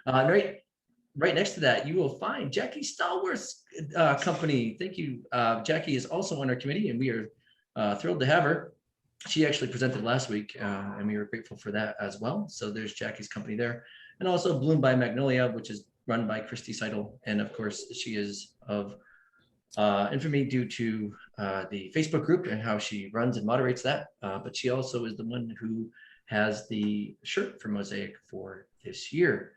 Right next to that, you will find Jackie Stallworth's company. Thank you. Jackie is also on our committee, and we are thrilled to have her. She actually presented last week, and we were grateful for that as well. So there's Jackie's company there. And also Bloom by Magnolia, which is run by Christy Seidel. And of course, she is of infamy due to the Facebook group and how she runs and moderates that. But she also is the one who has the shirt for Mosaic for this year.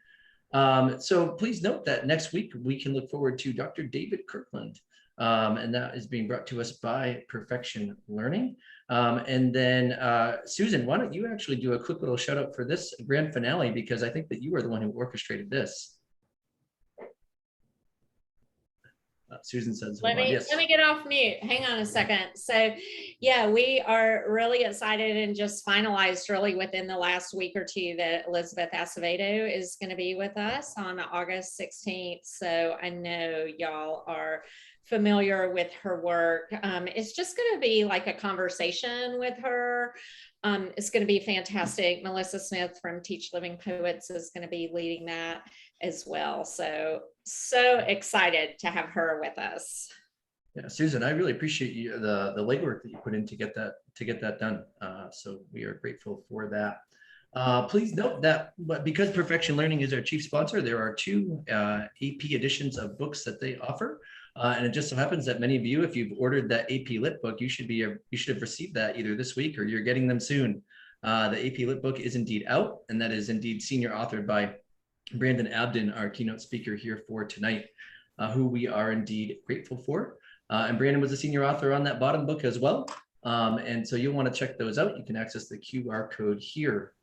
So please note that next week we can look forward to Dr. David Kirkland, and that is being brought to us by Perfection Learning. And then Susan, why don't you actually do a quick little shout out for this grand finale, because I think that you are the one who orchestrated this. Susan says, let me get off mute. Hang on a second. So yeah, we are really excited and just finalized really within the last week or two that Elizabeth Acevedo is going to be with us on August 16th. So I know y'all are familiar with her work. It's just going to be like a conversation with her. It's going to be fantastic. Melissa Smith from Teach Living Poets is going to be leading that as well. So excited to have her with us. Yeah, Susan, I really appreciate you the legwork that you put in to get that done. So we are grateful for that. Please note that because Perfection Learning is our chief sponsor, there are 2 AP editions of books that they offer. And it just so happens that many of you, if you've ordered that AP Lit book, you should have received that either this week or you're getting them soon. The AP Lit book is indeed out, and that is indeed senior authored by Brandon Abdon, our keynote speaker here for tonight, who we are indeed grateful for. And Brandon was a senior author on that bottom book as well. And so you'll want to check those out. You can access the QR code here.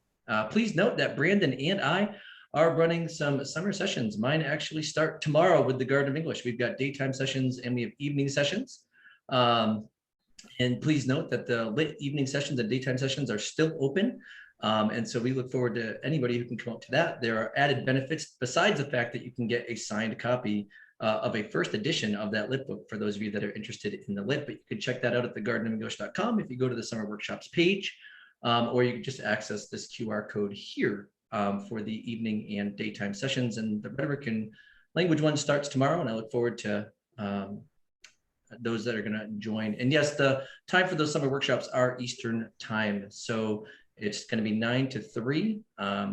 Please note that Brandon and I are running some summer sessions. Mine actually start tomorrow with the Garden of English. We've got daytime sessions and we have evening sessions. And please note that the lit evening sessions and daytime sessions are still open. And so we look forward to anybody who can come up to that. There are added benefits besides the fact that you can get a signed copy of a first edition of that lit book for those of you that are interested in the lit, but you can check that out at thegardenofenglish.com if you go to the summer workshops page, or you can just access this QR code here for the evening and daytime sessions. And the rhetoric and language one starts tomorrow, and I look forward to those that are going to join. And yes, the time for those summer workshops are Eastern time. So it's going to be 9 to 3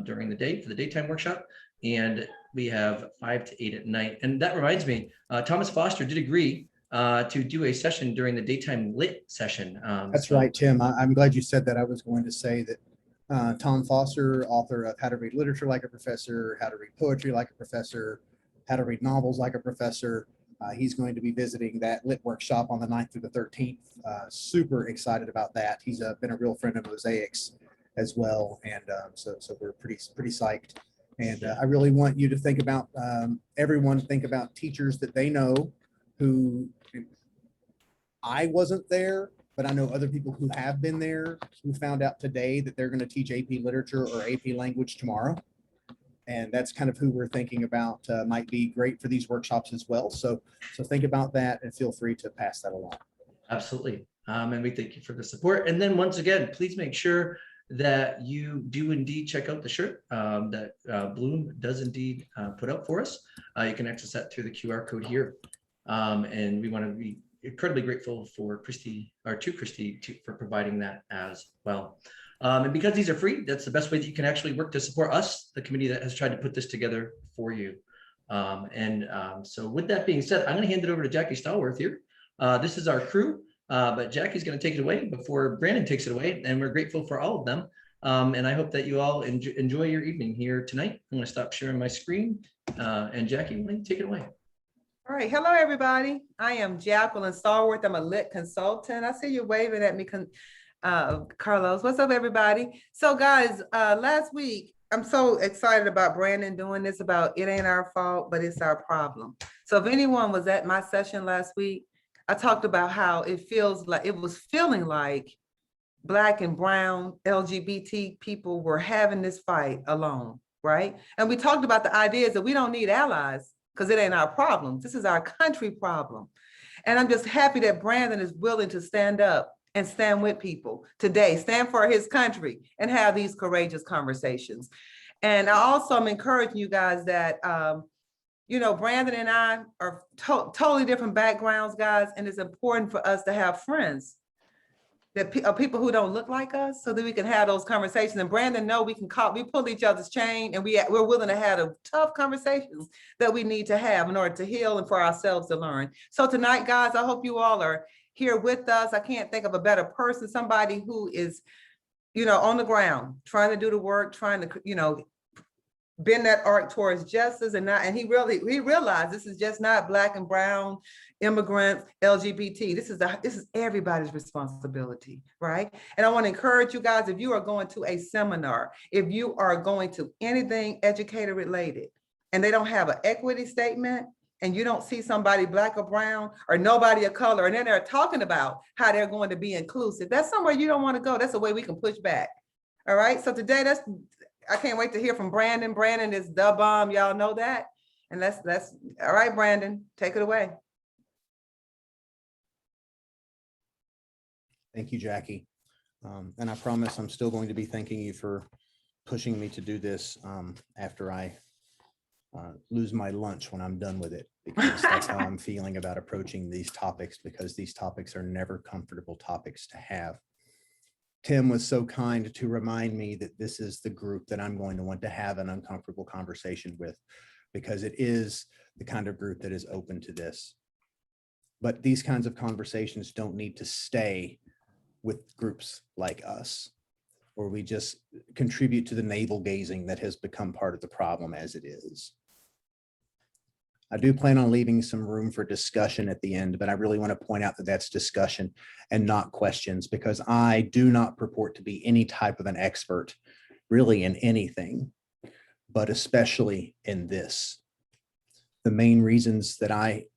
during the day for the daytime workshop. And we have 5 to 8 at night. And that reminds me, Thomas Foster did agree to do a session during the daytime lit session. That's right, Tim. I'm glad you said that. I was going to say that Tom Foster, author of How to Read Literature Like a Professor, How to Read Poetry Like a Professor, How to Read Novels Like a Professor, he's going to be visiting that lit workshop on the 9th through the 13th. Super excited about that. He's been a real friend of Mosaic's as well. And so we're pretty psyched. And I really want you to think about, everyone think about teachers that they know who, I wasn't there, but I know other people who have been there who found out today that they're going to teach AP literature or AP language tomorrow. And that's kind of who we're thinking about might be great for these workshops as well. So think about that and feel free to pass that along. Absolutely. And we thank you for the support. And then once again, please make sure that you do indeed check out the shirt that Bloom does indeed put out for us. You can access that through the QR code here. And we want to be incredibly grateful for Christy for providing that as well. And because these are free, that's the best way that you can actually work to support us, the committee that has tried to put this together for you. So with that being said, I'm going to hand it over to Jackie Stallworth here. This is our crew. But Jackie's going to take it away before Brandon takes it away, and we're grateful for all of them. And I hope that you all enjoy your evening here tonight. I'm going to stop sharing my screen. And Jackie, take it away. All right. Hello, everybody. I am Jacqueline Stallworth. I'm a lit consultant. I see you waving at me, Carlos. What's up, everybody? So, guys, last week, I'm so excited about Brandon doing this about it ain't our fault, but it's our problem. So if anyone was at my session last week, I talked about how it was feeling like Black and brown LGBT people were having this fight alone, right? And we talked about the ideas that we don't need allies because it ain't our problem. This is our country problem. And I'm just happy that Brandon is willing to stand up and stand with people today, stand for his country and have these courageous conversations. And I also am encouraging you guys that, you know, Brandon and I are totally different backgrounds, guys, and it's important for us to have friends that are people who don't look like us, so that we can have those conversations. And Brandon, we pull each other's chain, and we're willing to have the tough conversations that we need to have in order to heal and for ourselves to learn. So tonight, guys, I hope you all are here with us. I can't think of a better person, somebody who is, you know, on the ground, trying to do the work, trying to, you know, bend that arc towards justice, and he realized this is just not Black and brown, immigrants, LGBT. This is everybody's responsibility, right? And I want to encourage you guys, if you are going to a seminar, if you are going to anything educator related, and they don't have an equity statement, and you don't see somebody Black or brown or nobody of color, and then they're talking about how they're going to be inclusive, that's somewhere you don't want to go. That's a way we can push back. All right. So today, I can't wait to hear from Brandon. Brandon is the bomb. Y'all know that. And that's all right, Brandon, take it away. Thank you, Jackie. And I promise I'm still going to be thanking you for pushing me to do this after I lose my lunch when I'm done with it, because that's how I'm feeling about approaching these topics, because these topics are never comfortable topics to have. Tim was so kind to remind me that this is the group that I'm going to want to have an uncomfortable conversation with, because it is the kind of group that is open to this. But these kinds of conversations don't need to stay with groups like us, or we just contribute to the navel gazing that has become part of the problem as it is. I do plan on leaving some room for discussion at the end, but I really want to point out that that's discussion and not questions, because I do not purport to be any type of an expert really in anything, but especially in this. The main reasons that I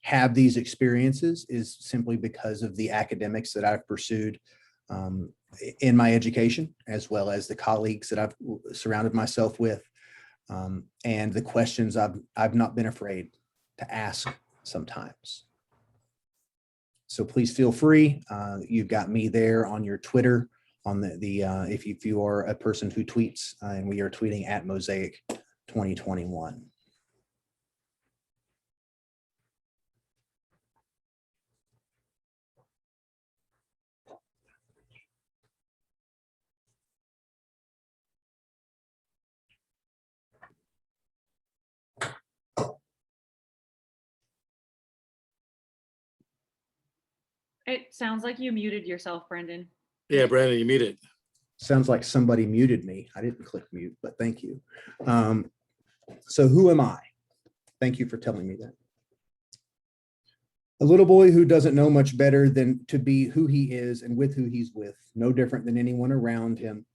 have these experiences is simply because of the academics that I've pursued in my education, as well as the colleagues that I've surrounded myself with. And the questions I've not been afraid to ask sometimes. So please feel free. You've got me there on your Twitter, on if you are a person who tweets, and we are tweeting at Mosaic 2021. It sounds like you muted yourself, Brendan. Yeah, Brandon, you muted. Sounds like somebody muted me. I didn't click mute, but thank you. So who am I? Thank you for telling me that. A little boy who doesn't know much better than to be who he is and with who he's with, no different than anyone around him,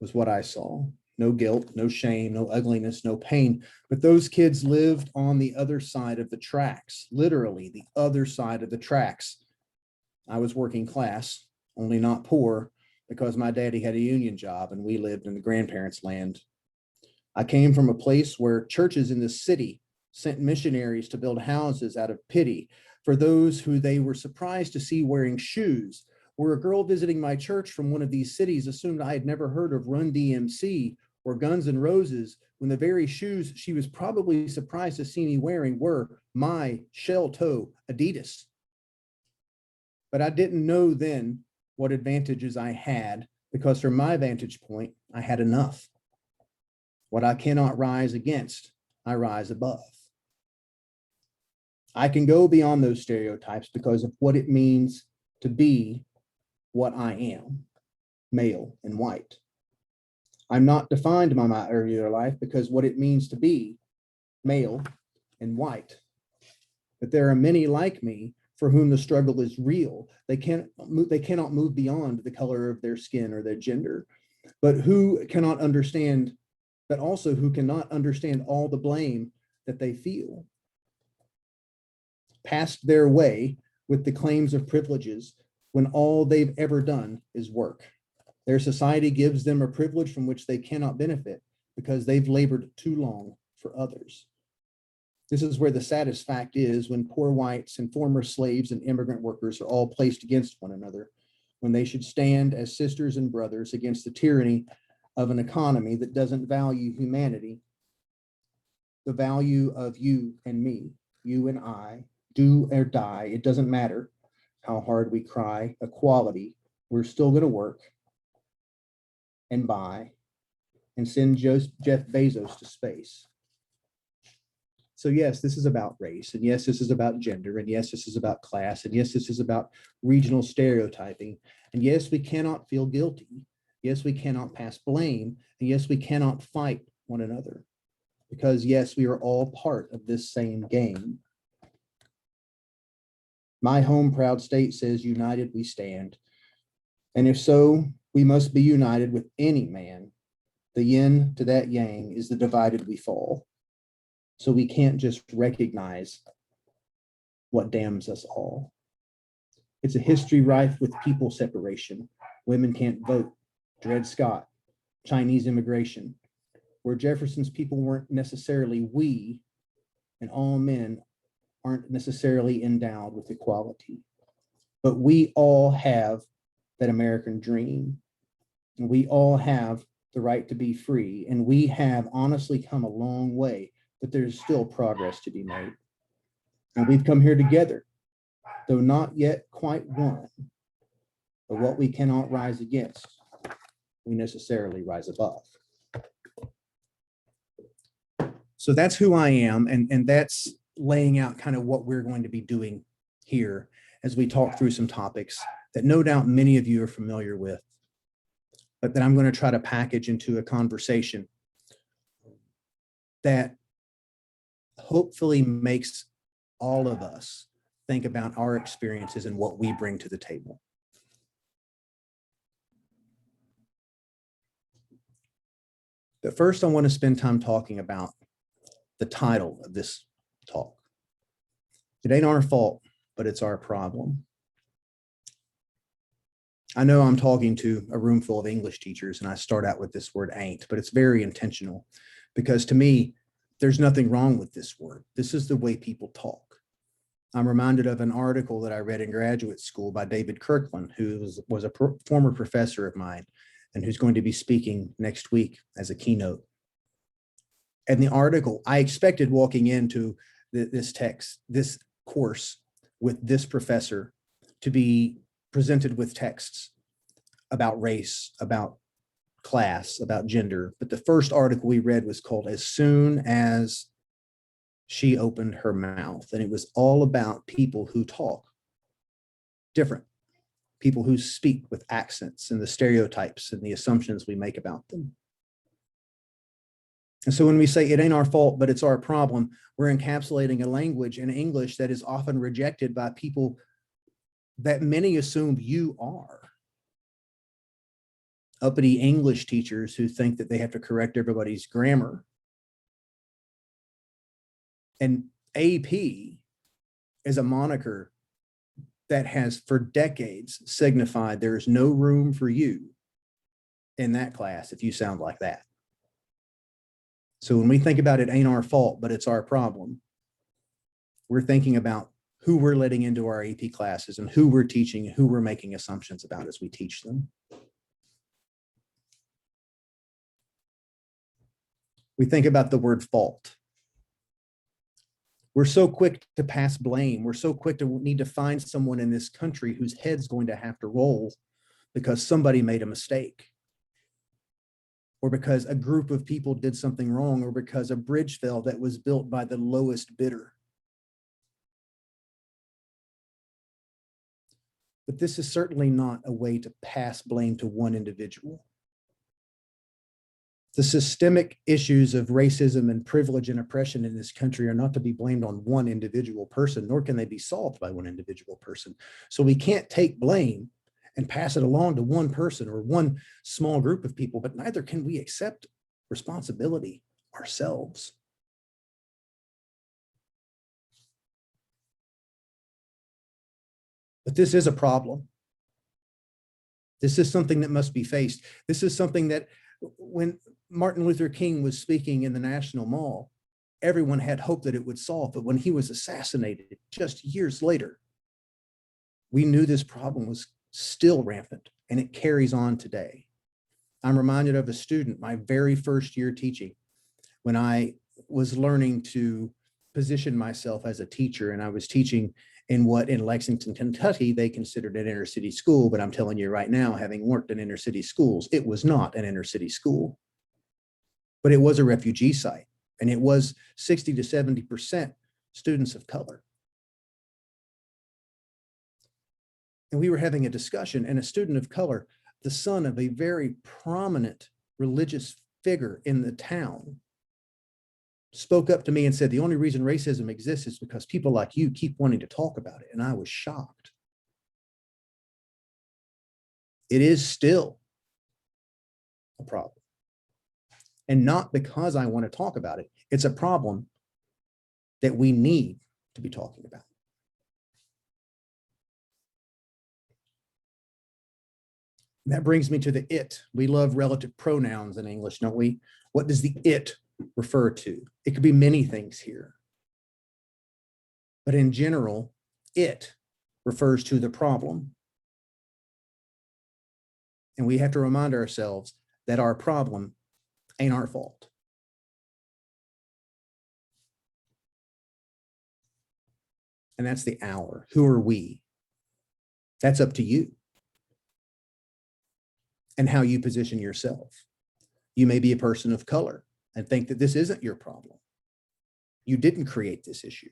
was what I saw. No guilt, no shame, no ugliness, no pain. But those kids lived on the other side of the tracks, literally the other side of the tracks. I was working class, only not poor, because my daddy had a union job and we lived in the grandparents' land. I came from a place where churches in the city sent missionaries to build houses out of pity for those who they were surprised to see wearing shoes, where a girl visiting my church from one of these cities assumed I had never heard of Run DMC or Guns N' Roses, when the very shoes she was probably surprised to see me wearing were my shell-toe Adidas. But I didn't know then what advantages I had, because from my vantage point, I had enough. What I cannot rise against, I rise above. I can go beyond those stereotypes because of what it means to be what I am, male and white. I'm not defined by my earlier life because what it means to be male and white. But there are many like me for whom the struggle is real. They cannot move beyond the color of their skin or their gender, but who cannot understand, but also who cannot understand all the blame that they feel. Passed their way with the claims of privileges when all they've ever done is work. Their society gives them a privilege from which they cannot benefit because they've labored too long for others. This is where the saddest fact is, when poor whites and former slaves and immigrant workers are all placed against one another, when they should stand as sisters and brothers against the tyranny of an economy that doesn't value humanity, the value of you and me, you and I, do or die, it doesn't matter how hard we cry, equality, we're still going to work and buy and send Jeff Bezos to space. So yes, this is about race, and yes, this is about gender, and yes, this is about class, and yes, this is about regional stereotyping, and yes, we cannot feel guilty. Yes, we cannot pass blame, and yes, we cannot fight one another, because yes, we are all part of this same game. My home proud state says, united we stand. And if so, we must be united with any man. The yin to that yang is the divided we fall. So we can't just recognize what damns us all. It's a history rife with people separation. Women can't vote. Dred Scott, Chinese immigration, where Jefferson's people weren't necessarily we, and all men aren't necessarily endowed with equality. But we all have that American dream. And we all have the right to be free. And we have honestly come a long way, but there's still progress to be made. And we've come here together, though not yet quite one. But what we cannot rise against, we necessarily rise above. So that's who I am, and that's laying out kind of what we're going to be doing here as we talk through some topics that no doubt many of you are familiar with, but that I'm going to try to package into a conversation that hopefully makes all of us think about our experiences and what we bring to the table. But first, I want to spend time talking about the title of this talk. It ain't our fault, but it's our problem. I know I'm talking to a room full of English teachers, and I start out with this word ain't, but it's very intentional because to me, there's nothing wrong with this word. This is the way people talk. I'm reminded of an article that I read in graduate school by David Kirkland, who was a former professor of mine and who's going to be speaking next week as a keynote. And the article, I expected walking into this course with this professor to be presented with texts about race, about class, about gender. But the first article we read was called As Soon as She Opened Her Mouth. And it was all about people who talk different, people who speak with accents and the stereotypes and the assumptions we make about them. And so when we say it ain't our fault, but it's our problem, we're encapsulating a language in English that is often rejected by people that many assume you are. Uppity English teachers who think that they have to correct everybody's grammar. And AP is a moniker that has for decades signified there is no room for you in that class if you sound like that. So when we think about it ain't our fault, but it's our problem, we're thinking about who we're letting into our AP classes and who we're teaching, who we're making assumptions about as we teach them. We think about the word fault. We're so quick to pass blame. We're so quick to need to find someone in this country whose head's going to have to roll because somebody made a mistake, or because a group of people did something wrong, or because a bridge fell that was built by the lowest bidder. But this is certainly not a way to pass blame to one individual. The systemic issues of racism and privilege and oppression in this country are not to be blamed on one individual person, nor can they be solved by one individual person. So we can't take blame and pass it along to one person or one small group of people, but neither can we accept responsibility ourselves. But this is a problem. This is something that must be faced. This is something that when Martin Luther King was speaking in the National Mall, everyone had hope that it would solve. But when he was assassinated just years later, we knew this problem was still rampant, and it carries on today. I'm reminded of a student, my very first year teaching, when I was learning to position myself as a teacher, and I was teaching in what in Lexington, Kentucky, they considered an inner city school. But I'm telling you right now, having worked in inner city schools, it was not an inner city school, but it was a refugee site. And it was 60 to 70% students of color. And we were having a discussion, and a student of color, the son of a very prominent religious figure in the town, spoke up to me and said, the only reason racism exists is because people like you keep wanting to talk about it. And I was shocked. It is still a problem. And not because I want to talk about it. It's a problem that we need to be talking about. And that brings me to the it. We love relative pronouns in English, don't we? What does the it refer to? It could be many things here. But in general, it refers to the problem. And we have to remind ourselves that our problem ain't our fault. And that's the our. Who are we? That's up to you. And how you position yourself. You may be a person of color and think that this isn't your problem. You didn't create this issue.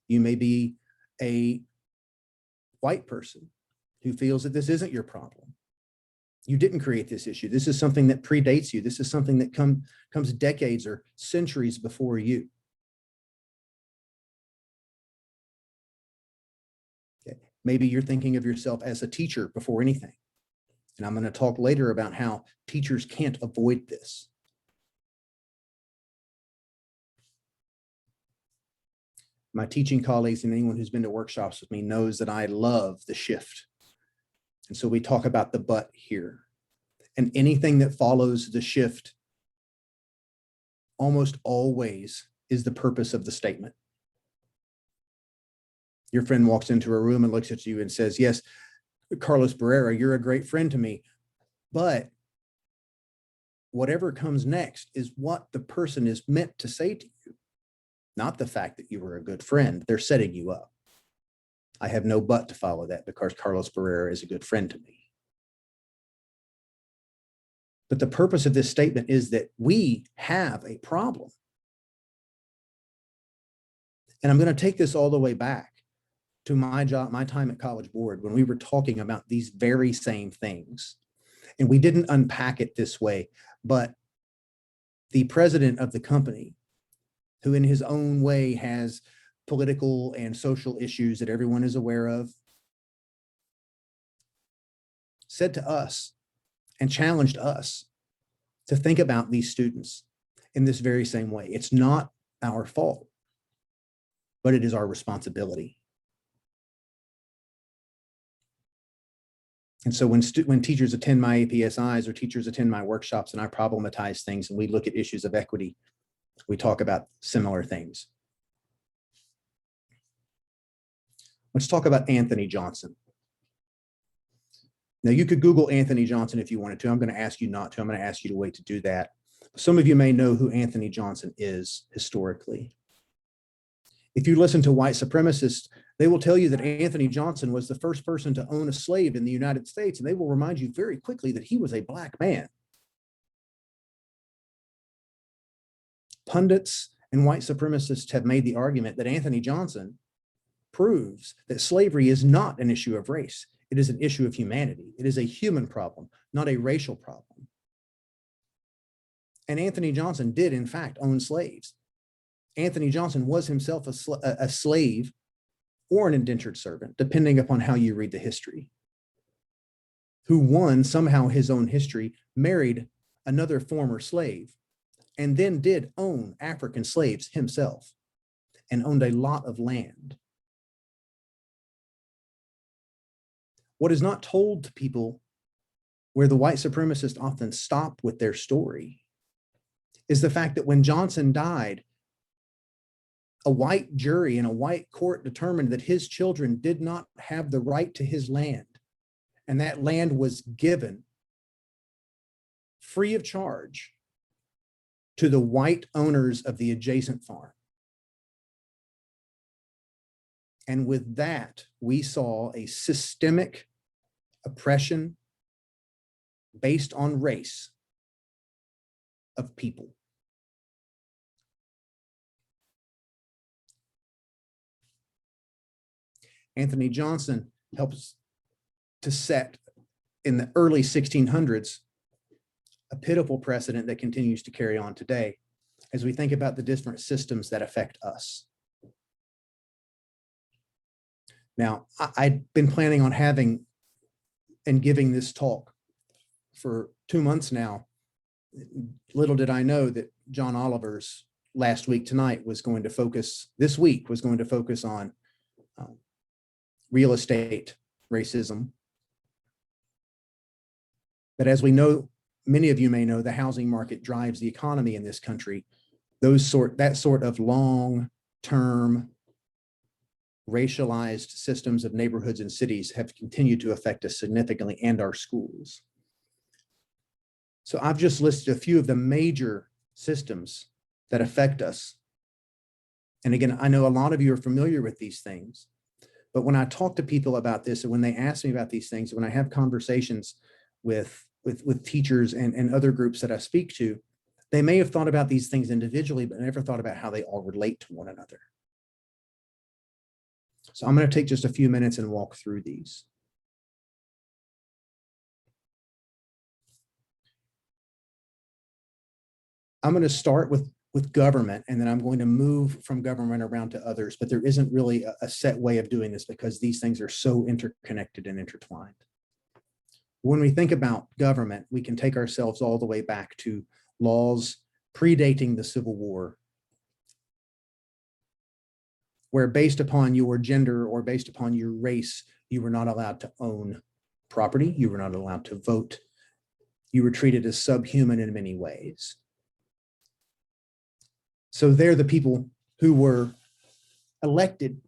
You may be a white person who feels that this isn't your problem. You didn't create this issue. This is something that predates you. This is something that comes decades or centuries before you. Okay. Maybe you're thinking of yourself as a teacher before anything. And I'm going to talk later about how teachers can't avoid this. My teaching colleagues and anyone who's been to workshops with me knows that I love the shift. And so we talk about the but here. And anything that follows the shift almost always is the purpose of the statement. Your friend walks into a room and looks at you and says, yes, Carlos Barrera, you're a great friend to me, but whatever comes next is what the person is meant to say to you, not the fact that you were a good friend. They're setting you up. I have no but to follow that because Carlos Barrera is a good friend to me. But the purpose of this statement is that we have a problem. And I'm going to take this all the way back to my job, my time at College Board, when we were talking about these very same things. And we didn't unpack it this way, but the president of the company, who in his own way has political and social issues that everyone is aware of, said to us and challenged us to think about these students in this very same way. It's not our fault, but it is our responsibility. And so when teachers attend my APSIs or teachers attend my workshops and I problematize things and we look at issues of equity, we talk about similar things. Let's talk about Anthony Johnson. Now you could Google Anthony Johnson if you wanted to. I'm going to ask you not to. I'm going to ask you to wait to do that. Some of you may know who Anthony Johnson is historically. If you listen to white supremacists, they will tell you that Anthony Johnson was the first person to own a slave in the United States, and they will remind you very quickly that he was a black man. Pundits and white supremacists have made the argument that Anthony Johnson proves that slavery is not an issue of race. It is an issue of humanity. It is a human problem, not a racial problem. And Anthony Johnson did, in fact, own slaves. Anthony Johnson was himself a slave or an indentured servant, depending upon how you read the history, who won somehow his own history, married another former slave, and then did own African slaves himself and owned a lot of land. What is not told to people, where the white supremacists often stop with their story, is the fact that when Johnson died, a white jury in a white court determined that his children did not have the right to his land, and that land was given free of charge to the white owners of the adjacent farm. And with that, we saw a systemic oppression based on race of people. Anthony Johnson helps to set, in the early 1600s, a pitiful precedent that continues to carry on today as we think about the different systems that affect us. Now, I'd been planning on having and giving this talk for 2 months now. Little did I know that John Oliver's last week tonight was going to focus, this week was going to focus on real estate racism. But as we know, many of you may know, the housing market drives the economy in this country. That sort of long-term racialized systems of neighborhoods and cities have continued to affect us significantly, and our schools. So I've just listed a few of the major systems that affect us. And again, I know a lot of you are familiar with these things, but when I talk to people about this, and when they ask me about these things, when I have conversations with teachers and other groups that I speak to, they may have thought about these things individually, but never thought about how they all relate to one another. So I'm going to take just a few minutes and walk through these. I'm going to start with government, and then I'm going to move from government around to others, but there isn't really a set way of doing this because these things are so interconnected and intertwined. When we think about government, we can take ourselves all the way back to laws predating the Civil War, where based upon your gender or based upon your race, you were not allowed to own property, you were not allowed to vote, you were treated as subhuman in many ways. So they're the people who were elected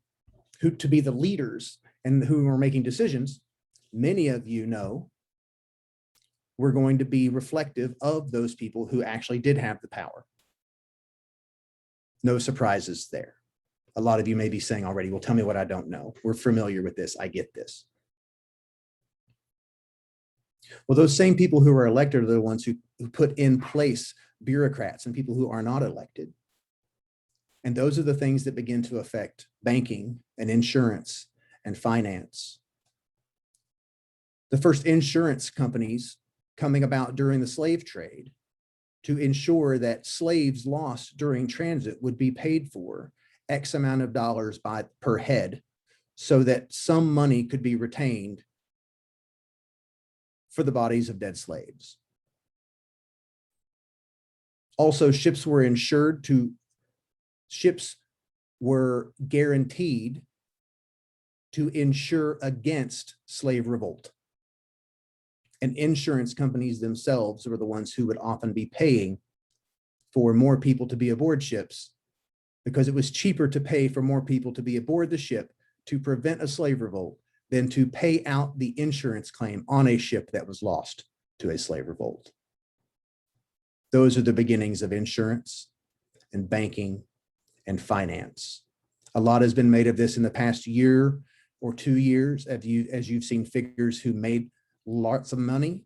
to be the leaders and who were making decisions. Many of you know we're going to be reflective of those people who actually did have the power. No surprises there. A lot of you may be saying already, well, tell me what I don't know. We're familiar with this. I get this. Well, those same people who are elected are the ones who put in place bureaucrats and people who are not elected. And those are the things that begin to affect banking and insurance and finance. The first insurance companies coming about during the slave trade to ensure that slaves lost during transit would be paid for X amount of dollars per head so that some money could be retained for the bodies of dead slaves. Also, ships were guaranteed to insure against slave revolt. And insurance companies themselves were the ones who would often be paying for more people to be aboard ships, because it was cheaper to pay for more people to be aboard the ship to prevent a slave revolt than to pay out the insurance claim on a ship that was lost to a slave revolt. Those are the beginnings of insurance and banking and finance. A lot has been made of this in the past year or 2 years, as you've seen figures who made lots of money,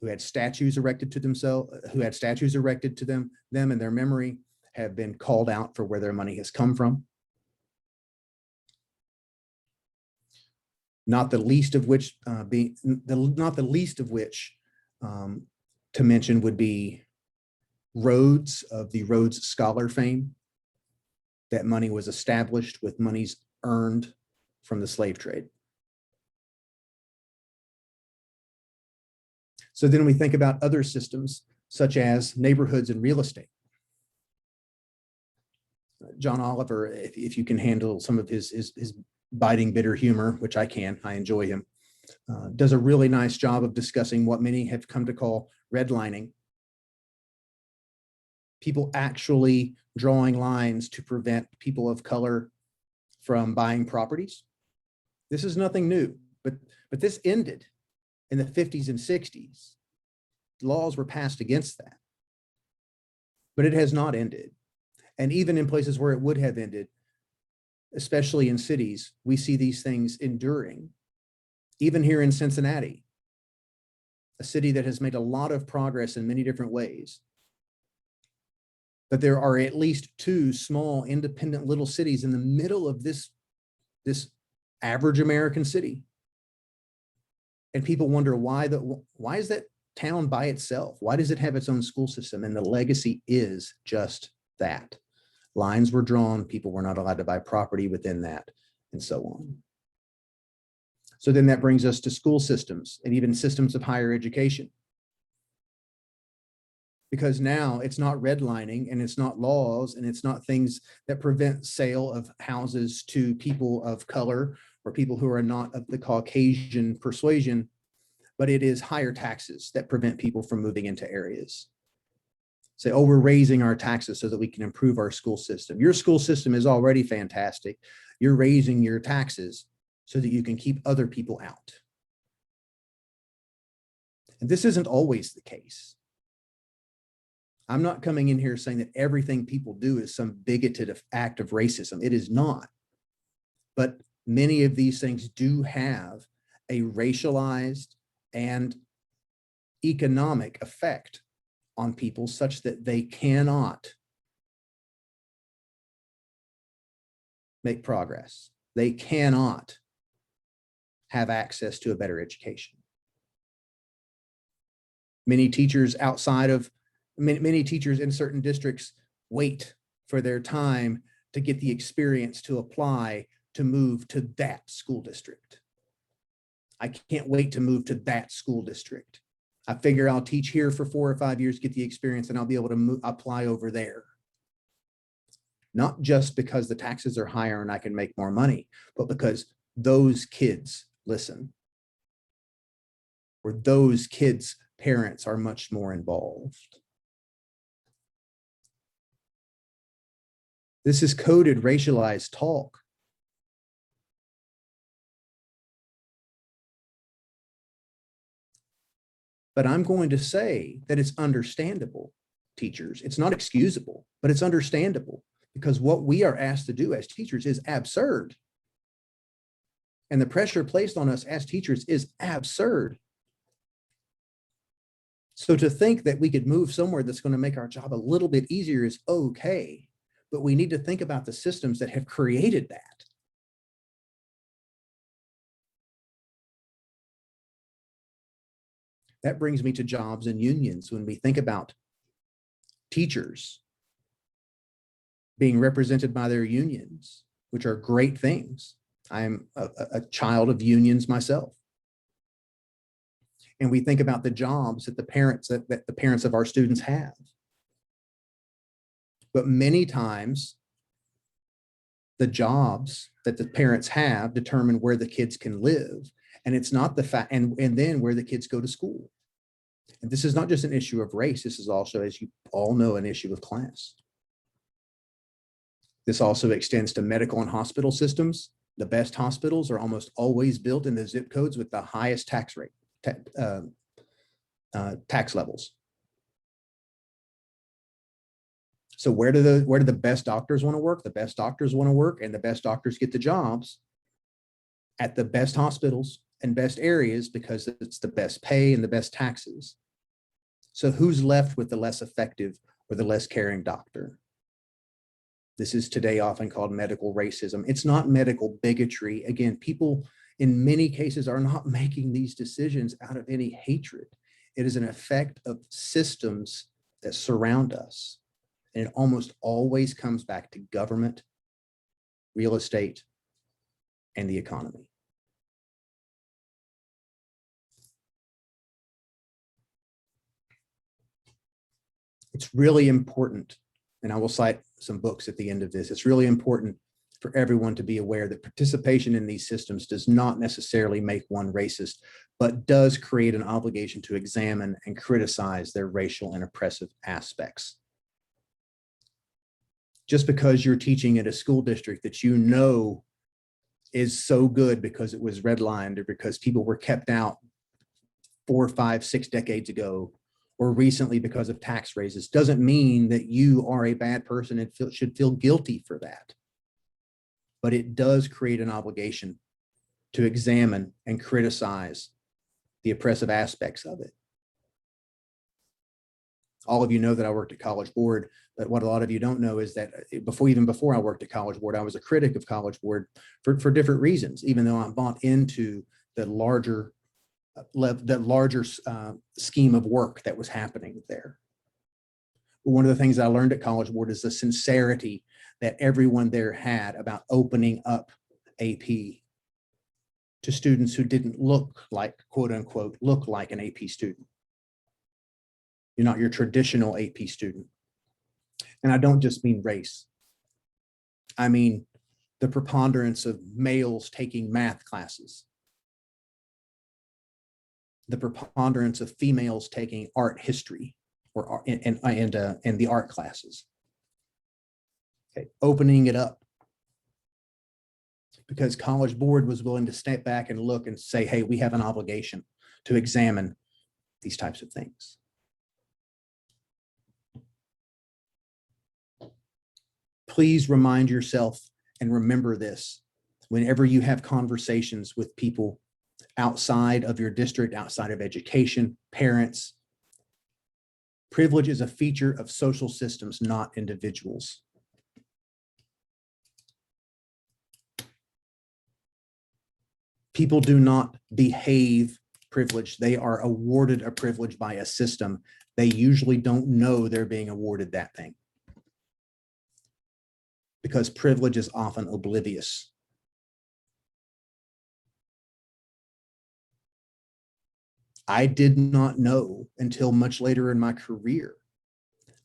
who had statues erected to them in their memory, have been called out for where their money has come from. Not the least of which to mention would be Rhodes, of the Rhodes Scholar fame. That money was established with monies earned from the slave trade. So then we think about other systems such as neighborhoods and real estate. John Oliver, if you can handle some of his biting, bitter humor, which I can, I enjoy him, does a really nice job of discussing what many have come to call redlining. People actually drawing lines to prevent people of color from buying properties. This is nothing new, but this ended in the 50s and 60s laws were passed against that. But it has not ended. And even in places where it would have ended, especially in cities, we see these things enduring. Even here in Cincinnati, a city that has made a lot of progress in many different ways. But there are at least 2 small independent little cities in the middle of this average American city. And people wonder why is that town by itself? Why does it have its own school system? And the legacy is just that. Lines were drawn, people were not allowed to buy property within that, and so on. So then that brings us to school systems and even systems of higher education. Because now it's not redlining and it's not laws and it's not things that prevent sale of houses to people of color or people who are not of the Caucasian persuasion, but it is higher taxes that prevent people from moving into areas. Say, oh, we're raising our taxes so that we can improve our school system. Your school system is already fantastic. You're raising your taxes so that you can keep other people out. And this isn't always the case. I'm not coming in here saying that everything people do is some bigoted act of racism. It is not. But many of these things do have a racialized and economic effect on people such that they cannot make progress. They cannot have access to a better education. Many teachers many teachers in certain districts wait for their time to get the experience to apply to move to that school district. I can't wait to move to that school district. I figure I'll teach here for 4 or 5 years, get the experience, and I'll be able to apply over there. Not just because the taxes are higher and I can make more money, but because those kids listen, or those kids' parents are much more involved. This is coded, racialized talk. But I'm going to say that it's understandable, teachers. It's not excusable, but it's understandable because what we are asked to do as teachers is absurd. And the pressure placed on us as teachers is absurd. So to think that we could move somewhere that's going to make our job a little bit easier is okay, but we need to think about the systems that have created that. That brings me to jobs and unions. When we think about teachers being represented by their unions, which are great things. I'm a child of unions myself. And we think about the jobs that the parents of our students have. But many times, the jobs that the parents have determine where the kids can live. And it's not the fact, and then where the kids go to school. And this is not just an issue of race. This is also, as you all know, an issue of class. This also extends to medical and hospital systems. The best hospitals are almost always built in the zip codes with the highest tax rate, tax levels. So where do the best doctors want to work? The best doctors want to work, and the best doctors get the jobs at the best hospitals and best areas because it's the best pay and the best taxes. So who's left with the less effective or the less caring doctor? This is today often called medical racism. It's not medical bigotry. Again, people in many cases are not making these decisions out of any hatred. It is an effect of systems that surround us. And it almost always comes back to government, real estate, and the economy. It's really important, and I will cite some books at the end of this. It's really important for everyone to be aware that participation in these systems does not necessarily make one racist, but does create an obligation to examine and criticize their racial and oppressive aspects. Just because you're teaching at a school district that you know is so good because it was redlined or because people were kept out 4, 5, 6 decades ago, or recently because of tax raises doesn't mean that you are a bad person and should feel guilty for that. But it does create an obligation to examine and criticize the oppressive aspects of it. All of you know that I worked at College Board, but what a lot of you don't know is that even before I worked at College Board, I was a critic of College Board for different reasons, even though I bought into the larger scheme of work that was happening there. One of the things I learned at College Board is the sincerity that everyone there had about opening up AP to students who didn't look like, quote unquote, look like an AP student. You're not your traditional AP student. And I don't just mean race. I mean the preponderance of males taking math classes, the preponderance of females taking art history or and the art classes. Okay, opening it up because College Board was willing to step back and look and say, hey, we have an obligation to examine these types of things. Please remind yourself and remember this whenever you have conversations with people outside of your district, outside of education, parents. Privilege is a feature of social systems, not individuals. People do not behave privileged. They are awarded a privilege by a system. They usually don't know they're being awarded that thing, because privilege is often oblivious. I did not know until much later in my career.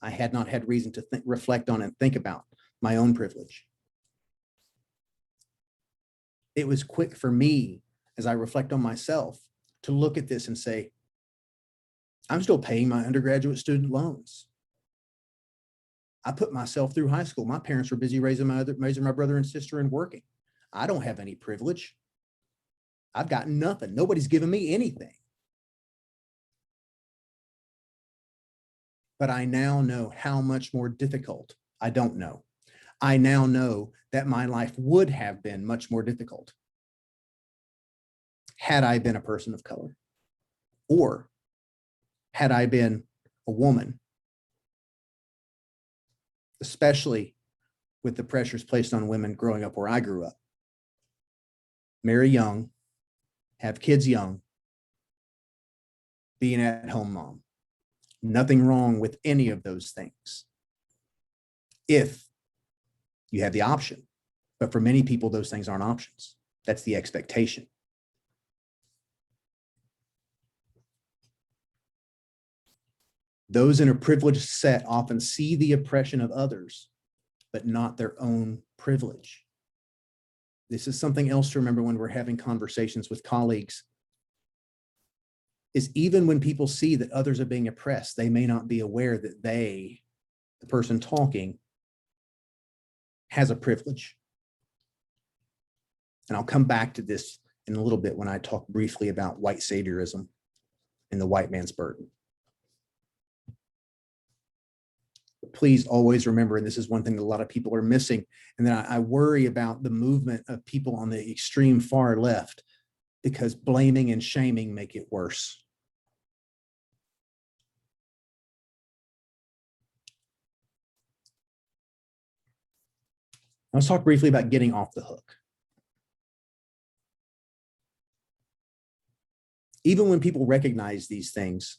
I had not had reason to reflect on and think about my own privilege. It was quick for me, as I reflect on myself, to look at this and say, I'm still paying my undergraduate student loans. I put myself through high school. My parents were busy raising my brother and sister and working. I don't have any privilege. I've got nothing. Nobody's given me anything. But I now know how much more difficult. I don't know. I now know that my life would have been much more difficult had I been a person of color, or had I been a woman, especially with the pressures placed on women growing up where I grew up. Marry young, have kids young, be an at-home mom. Nothing wrong with any of those things if you have the option. But for many people, those things aren't options. That's the expectation. Those in a privileged set often see the oppression of others, but not their own privilege. This is something else to remember when we're having conversations with colleagues, is even when people see that others are being oppressed, they may not be aware that they, the person talking, has a privilege. And I'll come back to this in a little bit when I talk briefly about white saviorism and the white man's burden. Please always remember, and this is one thing that a lot of people are missing, and then I worry about the movement of people on the extreme far left, because blaming and shaming make it worse. Let's talk briefly about getting off the hook. Even when people recognize these things,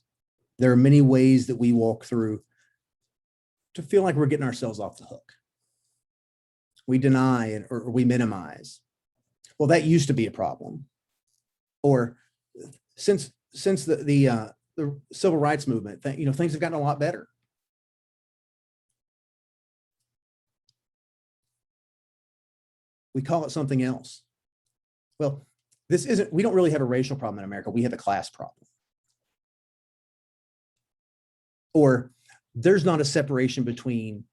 there are many ways that we walk through to feel like we're getting ourselves off the hook. We deny or we minimize. Well, that used to be a problem. Or since the civil rights movement, things have gotten a lot better. We call it something else. Well, we don't really have a racial problem in America. We have a class problem. Or there's not a separation between,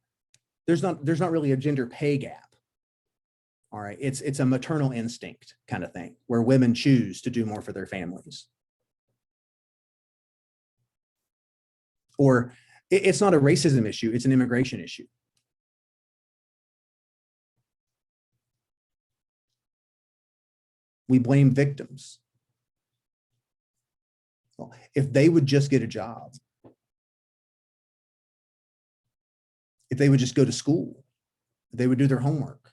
there's not really a gender pay gap. All right, it's a maternal instinct kind of thing where women choose to do more for their families. Or it's not a racism issue, it's an immigration issue. We blame victims. Well, if they would just get a job, if they would just go to school, if they would do their homework.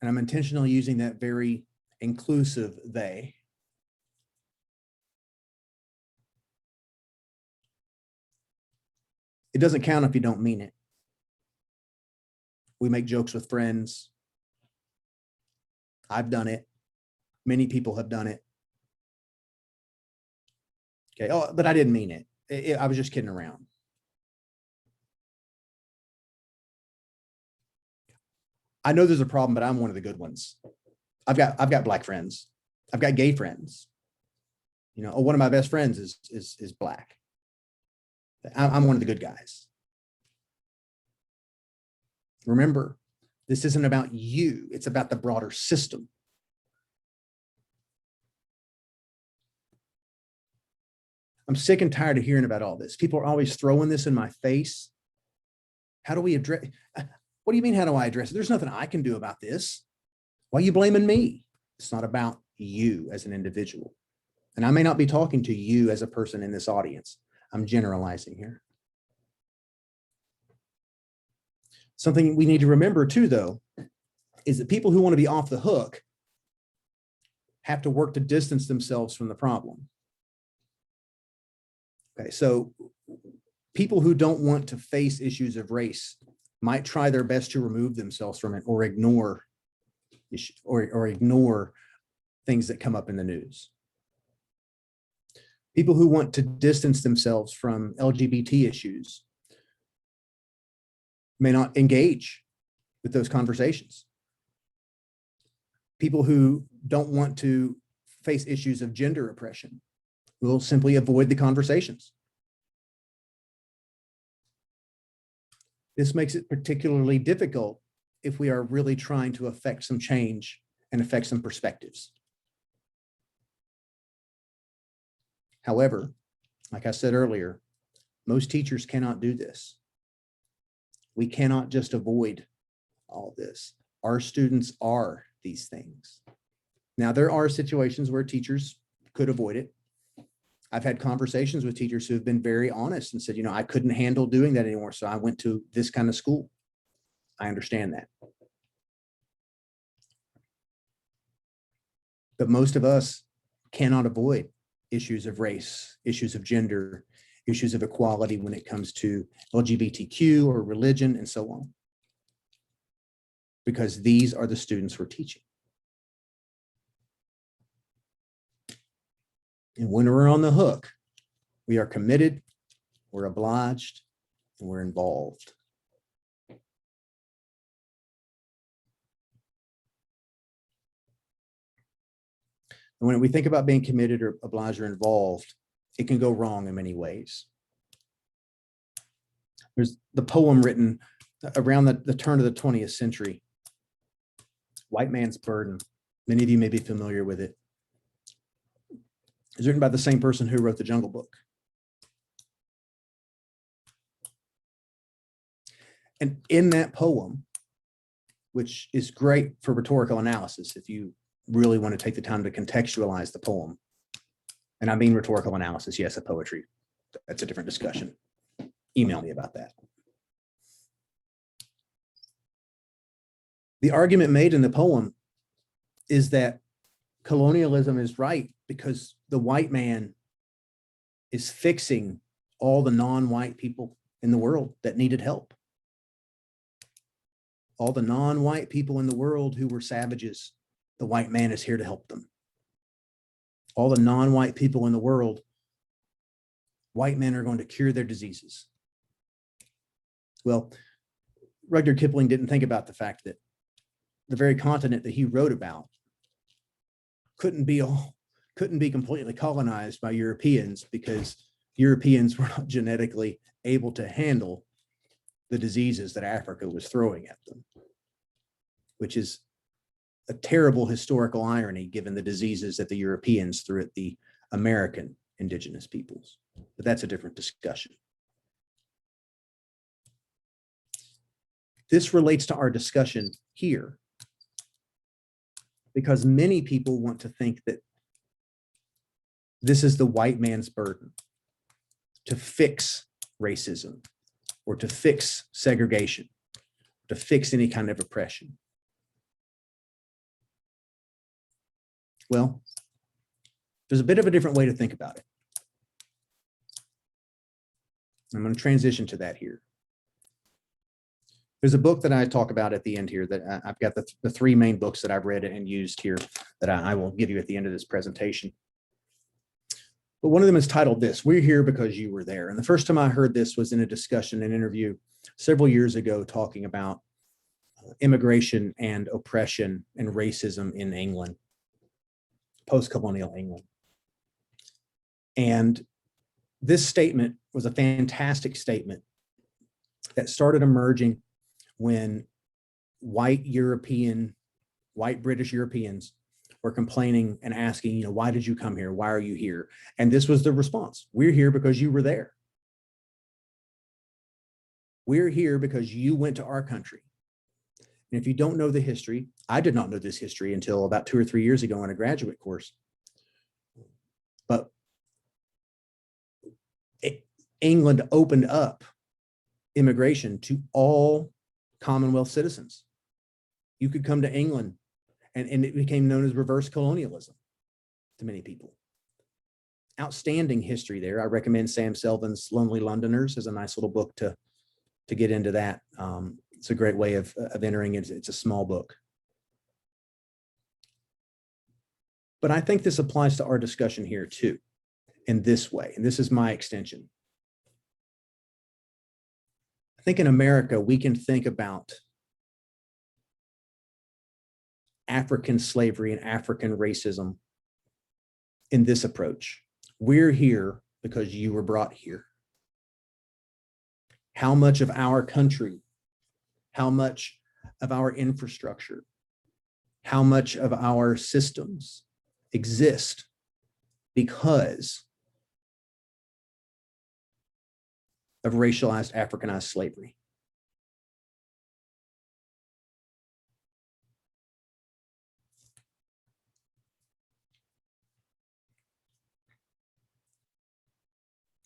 And I'm intentionally using that very inclusive they. It doesn't count if you don't mean it. We make jokes with friends. I've done it. Many people have done it. Okay. Oh, but I didn't mean it. I was just kidding around. I know there's a problem, but I'm one of the good ones. I've got Black friends. I've got gay friends. You know, one of my best friends is Black. I'm one of the good guys. Remember, this isn't about you. It's about the broader system. I'm sick and tired of hearing about all this. People are always throwing this in my face. How do we address? What do you mean, how do I address it? There's nothing I can do about this. Why are you blaming me? It's not about you as an individual. And I may not be talking to you as a person in this audience. I'm generalizing here. Something we need to remember too, though, is that people who want to be off the hook have to work to distance themselves from the problem. Okay, so people who don't want to face issues of race might try their best to remove themselves from it or ignore ignore things that come up in the news. People who want to distance themselves from LGBT issues may not engage with those conversations. People who don't want to face issues of gender oppression will simply avoid the conversations. This makes it particularly difficult if we are really trying to affect some change and affect some perspectives. However, like I said earlier, most teachers cannot do this. We cannot just avoid all this. Our students are these things. Now, there are situations where teachers could avoid it. I've had conversations with teachers who have been very honest and said, you know, I couldn't handle doing that anymore, so I went to this kind of school. I understand that. But most of us cannot avoid issues of race, issues of gender, issues of equality when it comes to LGBTQ or religion and so on. Because these are the students we're teaching. And when we're on the hook, we are committed, we're obliged, and we're involved. And when we think about being committed or obliged or involved, it can go wrong in many ways. There's the poem written around the turn of the 20th century, White Man's Burden. Many of you may be familiar with it. It's written by the same person who wrote the Jungle Book. And in that poem, which is great for rhetorical analysis, if you really want to take the time to contextualize the poem, and I mean rhetorical analysis, yes, of poetry, that's a different discussion. Email me about that. The argument made in the poem is that colonialism is right because the white man is fixing all the non-white people in the world that needed help. All the non-white people in the world who were savages, the white man is here to help them. All the non-white people in the world, white men are going to cure their diseases. Well, Rudyard Kipling didn't think about the fact that the very continent that he wrote about couldn't be completely colonized by Europeans because Europeans were not genetically able to handle the diseases that Africa was throwing at them, which is a terrible historical irony given the diseases that the Europeans threw at the American indigenous peoples. but that's a different discussion. This relates to our discussion here because many people want to think that this is the white man's burden to fix racism or to fix segregation, to fix any kind of oppression. Well, there's a bit of a different way to think about it. I'm going to transition to that here. There's a book that I talk about at the end here that I've got the three main books that I've read and used here that I will give you at the end of this presentation. But one of them is titled this, "We're Here Because You Were There." And the first time I heard this was in a discussion, an interview several years ago talking about immigration and oppression and racism in England, post-colonial England. And this statement was a fantastic statement that started emerging when white British Europeans were complaining and asking, why did you come here? Why are you here? And this was the response: we're here because you were there. We're here because you went to our country. And if you don't know the history, I did not know this history until about 2 or 3 years ago in a graduate course. But England opened up immigration to all Commonwealth citizens. You could come to England, and it became known as reverse colonialism to many people. Outstanding history there. I recommend Sam Selvon's Lonely Londoners as a nice little book to get into that. It's a great way of entering it. It's a small book. But I think this applies to our discussion here too, in this way, and this is my extension. I think in America, we can think about African slavery and African racism in this approach. We're here because you were brought here. How much of our country, how much of our infrastructure, how much of our systems exist because of racialized, Africanized slavery?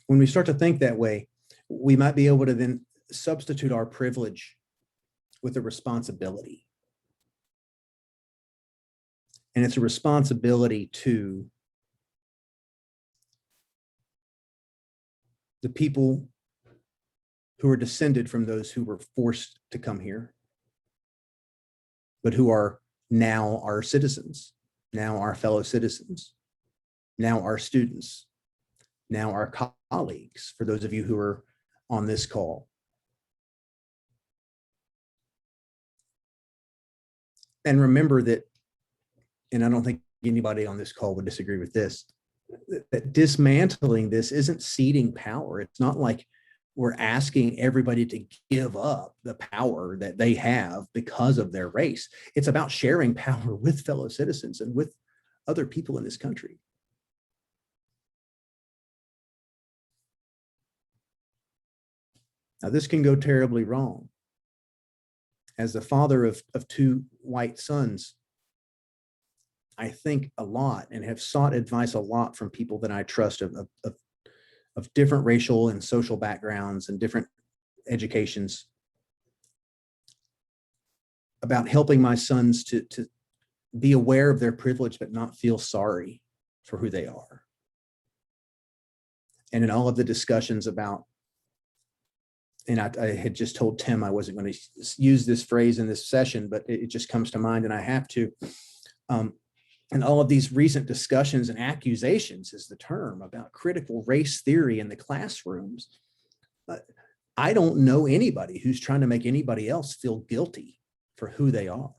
When we start to think that way, we might be able to then substitute our privilege with a responsibility. And it's a responsibility to the people who are descended from those who were forced to come here, but who are now our citizens, now our fellow citizens, now our students, now our colleagues, for those of you who are on this call. And remember that, and I don't think anybody on this call would disagree with this, that dismantling this isn't ceding power. It's not like we're asking everybody to give up the power that they have because of their race. It's about sharing power with fellow citizens and with other people in this country. Now, this can go terribly wrong. As the father of two white sons, I think a lot and have sought advice a lot from people that I trust of different racial and social backgrounds and different educations about helping my sons to be aware of their privilege, but not feel sorry for who they are. And in all of the discussions about, and I had just told Tim I wasn't going to use this phrase in this session, but it just comes to mind and I have to. And all of these recent discussions and accusations is the term about critical race theory in the classrooms. I don't know anybody who's trying to make anybody else feel guilty for who they are.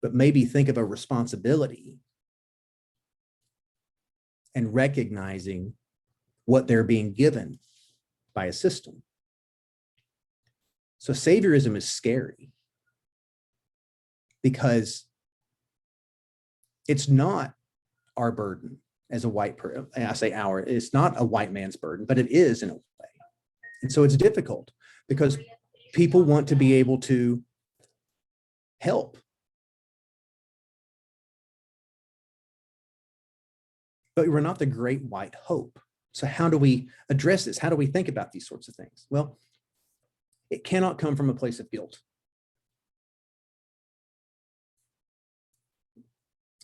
But maybe think of a responsibility and recognizing what they're being given by a system. So saviorism is scary because it's not our burden as a white person. I say our, it's not a white man's burden, but it is in a way. And so it's difficult because people want to be able to help. But we're not the great white hope. So how do we address this? How do we think about these sorts of things? Well, it cannot come from a place of guilt.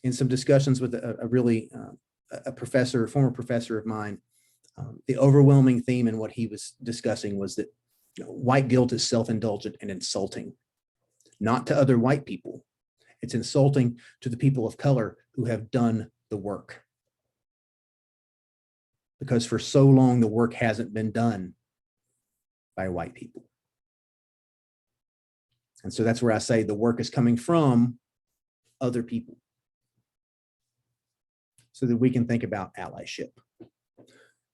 In some discussions with a professor, a former professor of mine, the overwhelming theme in what he was discussing was that white guilt is self-indulgent and insulting, not to other white people. It's insulting to the people of color who have done the work. Because for so long, the work hasn't been done by white people. And so that's where I say the work is coming from other people, so that we can think about allyship.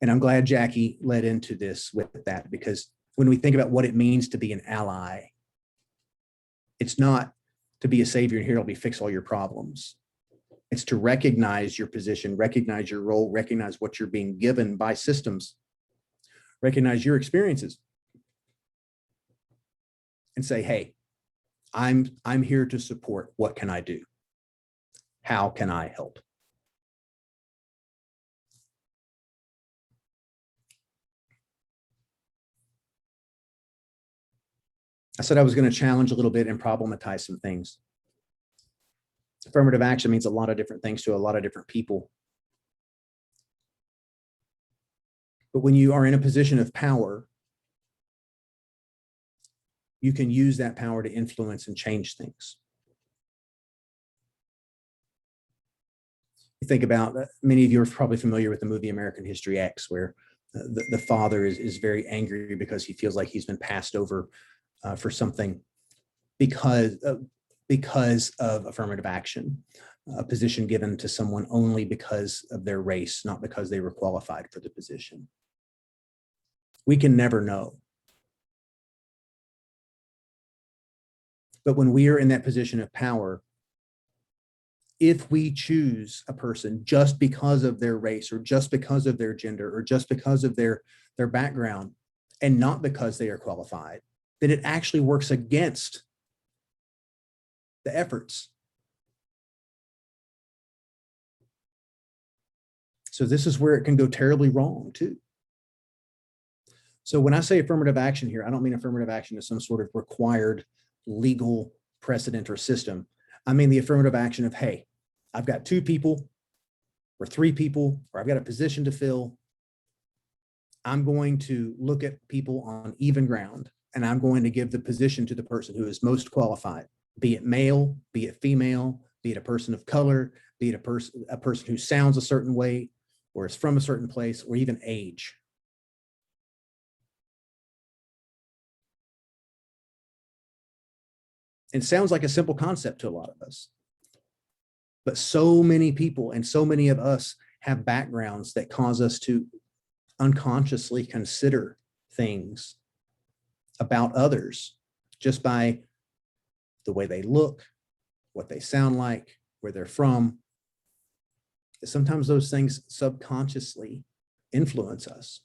And I'm glad Jackie led into this with that, because when we think about what it means to be an ally, it's not to be a savior and here help me fix all your problems. It's to recognize your position, recognize your role, recognize what you're being given by systems, recognize your experiences, and say, hey, I'm here to support. What can I do? How can I help? I said I was going to challenge a little bit and problematize some things. Affirmative action means a lot of different things to a lot of different people. But when you are in a position of power, you can use that power to influence and change things. You think about, many of you are probably familiar with the movie American History X, where the father is very angry because he feels like he's been passed over for something because of affirmative action, a position given to someone only because of their race, not because they were qualified for the position. We can never know. But when we are in that position of power, if we choose a person just because of their race or just because of their gender or just because of their background and not because they are qualified, then it actually works against the efforts. So this is where it can go terribly wrong too. So when I say affirmative action here, I don't mean affirmative action as some sort of required legal precedent or system. I mean the affirmative action of, hey, I've got 2 people or 3 people, or I've got a position to fill. I'm going to look at people on even ground, and I'm going to give the position to the person who is most qualified, be it male, be it female, be it a person of color, be it a person who sounds a certain way, or is from a certain place, or even age. It sounds like a simple concept to a lot of us. But so many people and so many of us have backgrounds that cause us to unconsciously consider things about others just by the way they look, what they sound like, where they're from. Sometimes those things subconsciously influence us.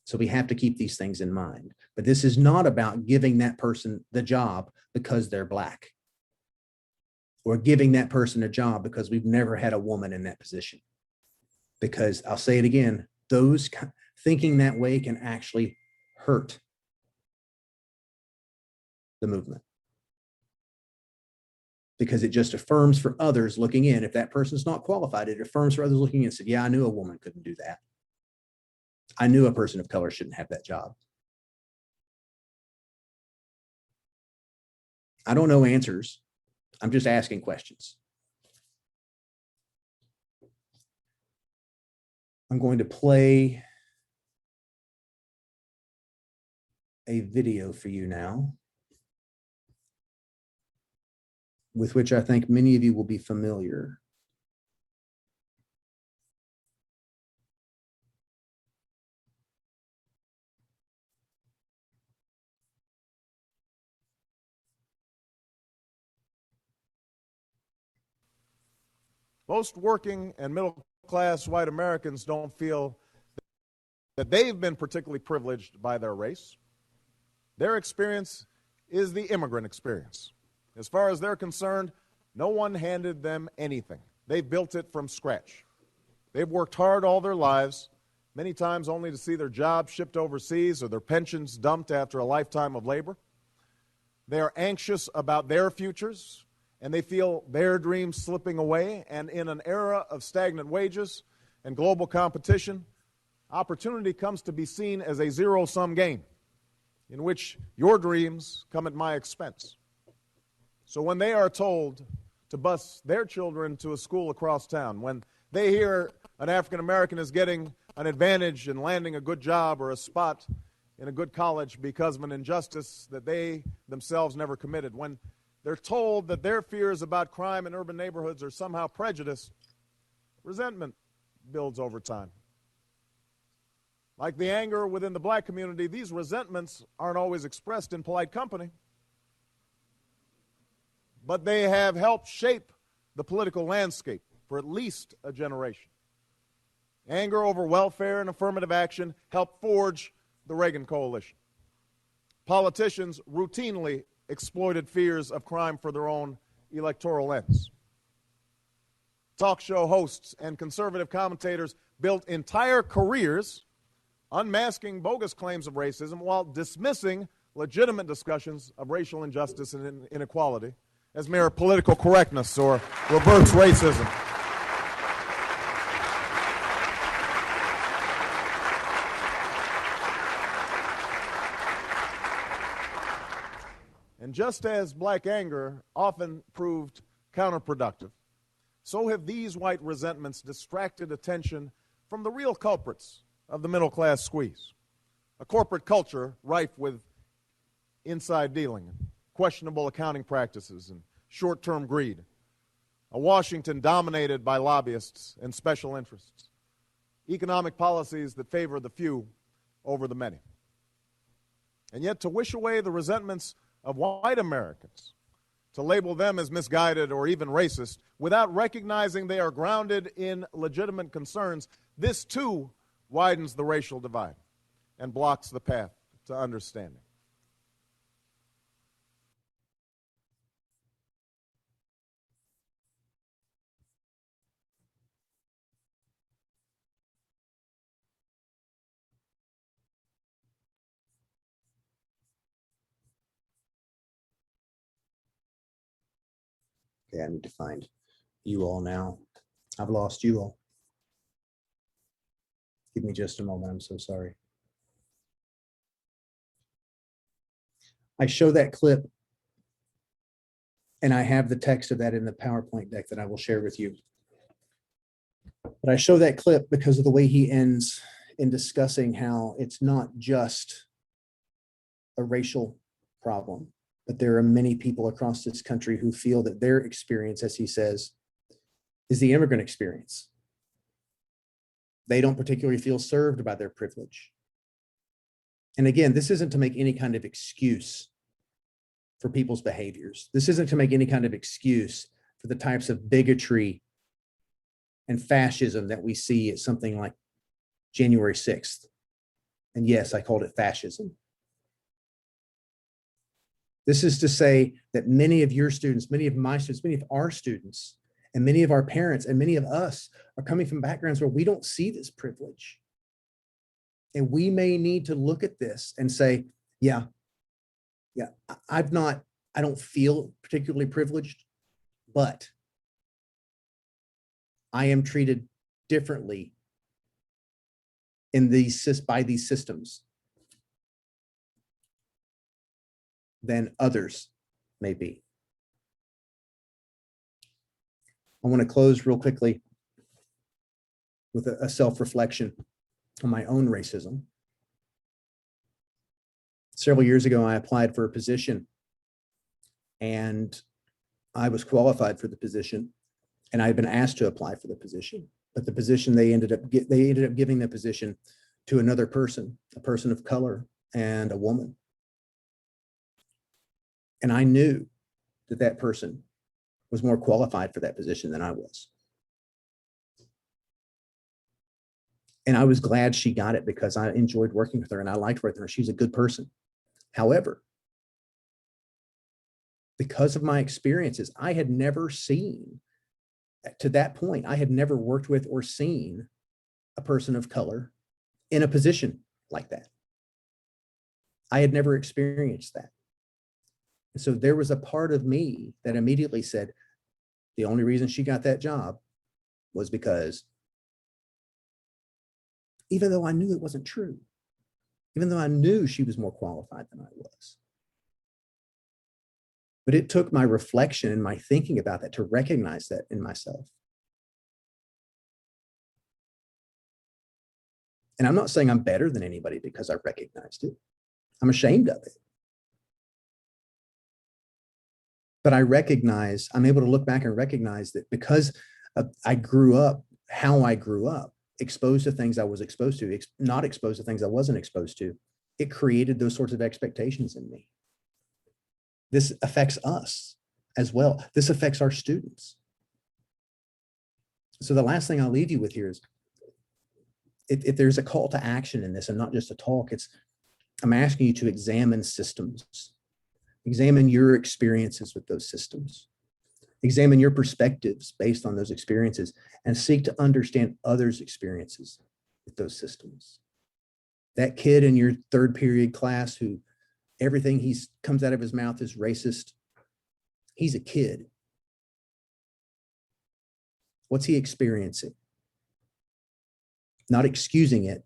So we have to keep these things in mind. But this is not about giving that person the job because they're Black, or giving that person a job because we've never had a woman in that position. Because I'll say it again, those thinking that way can actually hurt the movement. Because it just affirms for others looking in. If that person's not qualified, it affirms for others looking in and said, yeah, I knew a woman couldn't do that. I knew a person of color shouldn't have that job. I don't know answers. I'm just asking questions. I'm going to play a video for you now, with which I think many of you will be familiar. Most working and middle middle-class white Americans don't feel that they've been particularly privileged by their race. Their experience is the immigrant experience. As far as they're concerned, no one handed them anything. They've built it from scratch. They've worked hard all their lives, many times only to see their jobs shipped overseas or their pensions dumped after a lifetime of labor. They are anxious about their futures, and they feel their dreams slipping away. And in an era of stagnant wages and global competition, opportunity comes to be seen as a zero-sum game in which your dreams come at my expense. So when they are told to bus their children to a school across town, when they hear an African American is getting an advantage in landing a good job or a spot in a good college because of an injustice that they themselves never committed, when they're told that their fears about crime in urban neighborhoods are somehow prejudiced, resentment builds over time. Like the anger within the black community, these resentments aren't always expressed in polite company, but they have helped shape the political landscape for at least a generation. Anger over welfare and affirmative action helped forge the Reagan coalition. Politicians routinely exploited fears of crime for their own electoral ends. Talk show hosts and conservative commentators built entire careers unmasking bogus claims of racism while dismissing legitimate discussions of racial injustice and inequality as mere political correctness or reverse racism. And just as black anger often proved counterproductive, so have these white resentments distracted attention from the real culprits of the middle-class squeeze. A corporate culture rife with inside dealing, questionable accounting practices, and short-term greed. A Washington dominated by lobbyists and special interests. Economic policies that favor the few over the many. And yet to wish away the resentments of white Americans, to label them as misguided or even racist, without recognizing they are grounded in legitimate concerns, this too widens the racial divide and blocks the path to understanding. Okay, I need to find you all now. I've lost you all. Give me just a moment. I'm so sorry. I show that clip, and I have the text of that in the PowerPoint deck that I will share with you. But I show that clip because of the way he ends in discussing how it's not just a racial problem, but there are many people across this country who feel that their experience, as he says, is the immigrant experience. They don't particularly feel served by their privilege. And again, this isn't to make any kind of excuse for people's behaviors. This isn't to make any kind of excuse for the types of bigotry and fascism that we see at something like January 6th. And yes, I called it fascism. This is to say that many of your students, many of my students, many of our students, and many of our parents and many of us are coming from backgrounds where we don't see this privilege. And we may need to look at this and say, yeah, I don't feel particularly privileged, but I am treated differently by these systems than others may be. I want to close real quickly with a self-reflection on my own racism. Several years ago, I applied for a position and I was qualified for the position and I had been asked to apply for the position, but the position they ended up giving the position to another person, a person of color and a woman. And I knew that that person was more qualified for that position than I was. And I was glad she got it because I enjoyed working with her and I liked working with her. She was a good person. However, because of my experiences, I had never seen, to that point, I had never worked with or seen a person of color in a position like that. I had never experienced that. And so there was a part of me that immediately said, the only reason she got that job was because, even though I knew it wasn't true, even though I knew she was more qualified than I was. But it took my reflection and my thinking about that to recognize that in myself. And I'm not saying I'm better than anybody because I recognized it. I'm ashamed of it. But I recognize, I'm able to look back and recognize that because I grew up, how I grew up, exposed to things I was exposed to, not exposed to things I wasn't exposed to, it created those sorts of expectations in me. This affects us as well. This affects our students. So the last thing I'll leave you with here is, if there's a call to action in this and not just a talk, I'm asking you to examine systems. Examine your experiences with those systems. Examine your perspectives based on those experiences and seek to understand others' experiences with those systems. That kid in your third period class who everything comes out of his mouth is racist, he's a kid. What's he experiencing? Not excusing it,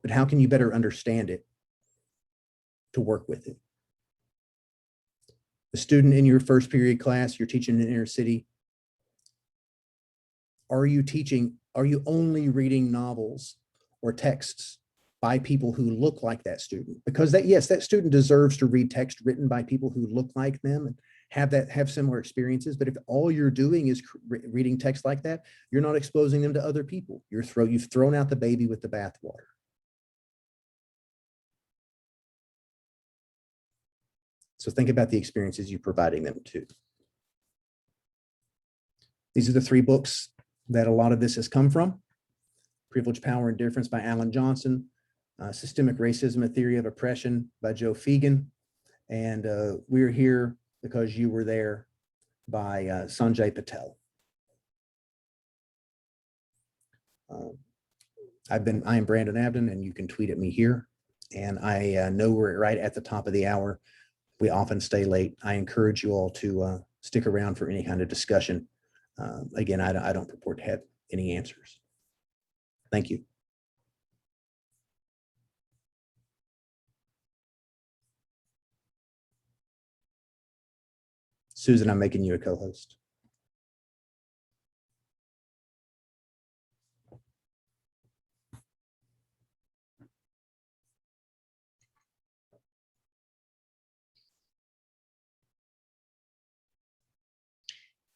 but how can you better understand it to work with it? The student in your first period class, you're teaching in inner city. Are you only reading novels or texts by people who look like that student? Because that student deserves to read text written by people who look like them and have similar experiences. But if all you're doing is reading text like that, you're not exposing them to other people. You've thrown out the baby with the bathwater. So think about the experiences you're providing them to. These are the 3 books that a lot of this has come from. Privilege, Power, and Difference by Alan Johnson. Systemic Racism, A Theory of Oppression by Joe Fegan. And We're Here Because You Were There by Sanjay Patel. I am Brandon Abdon, and you can tweet at me here. And I know we're right at the top of the hour. We often stay late. I encourage you all to stick around for any kind of discussion. Again, I don't purport to have any answers. Thank you. Susan, I'm making you a co-host.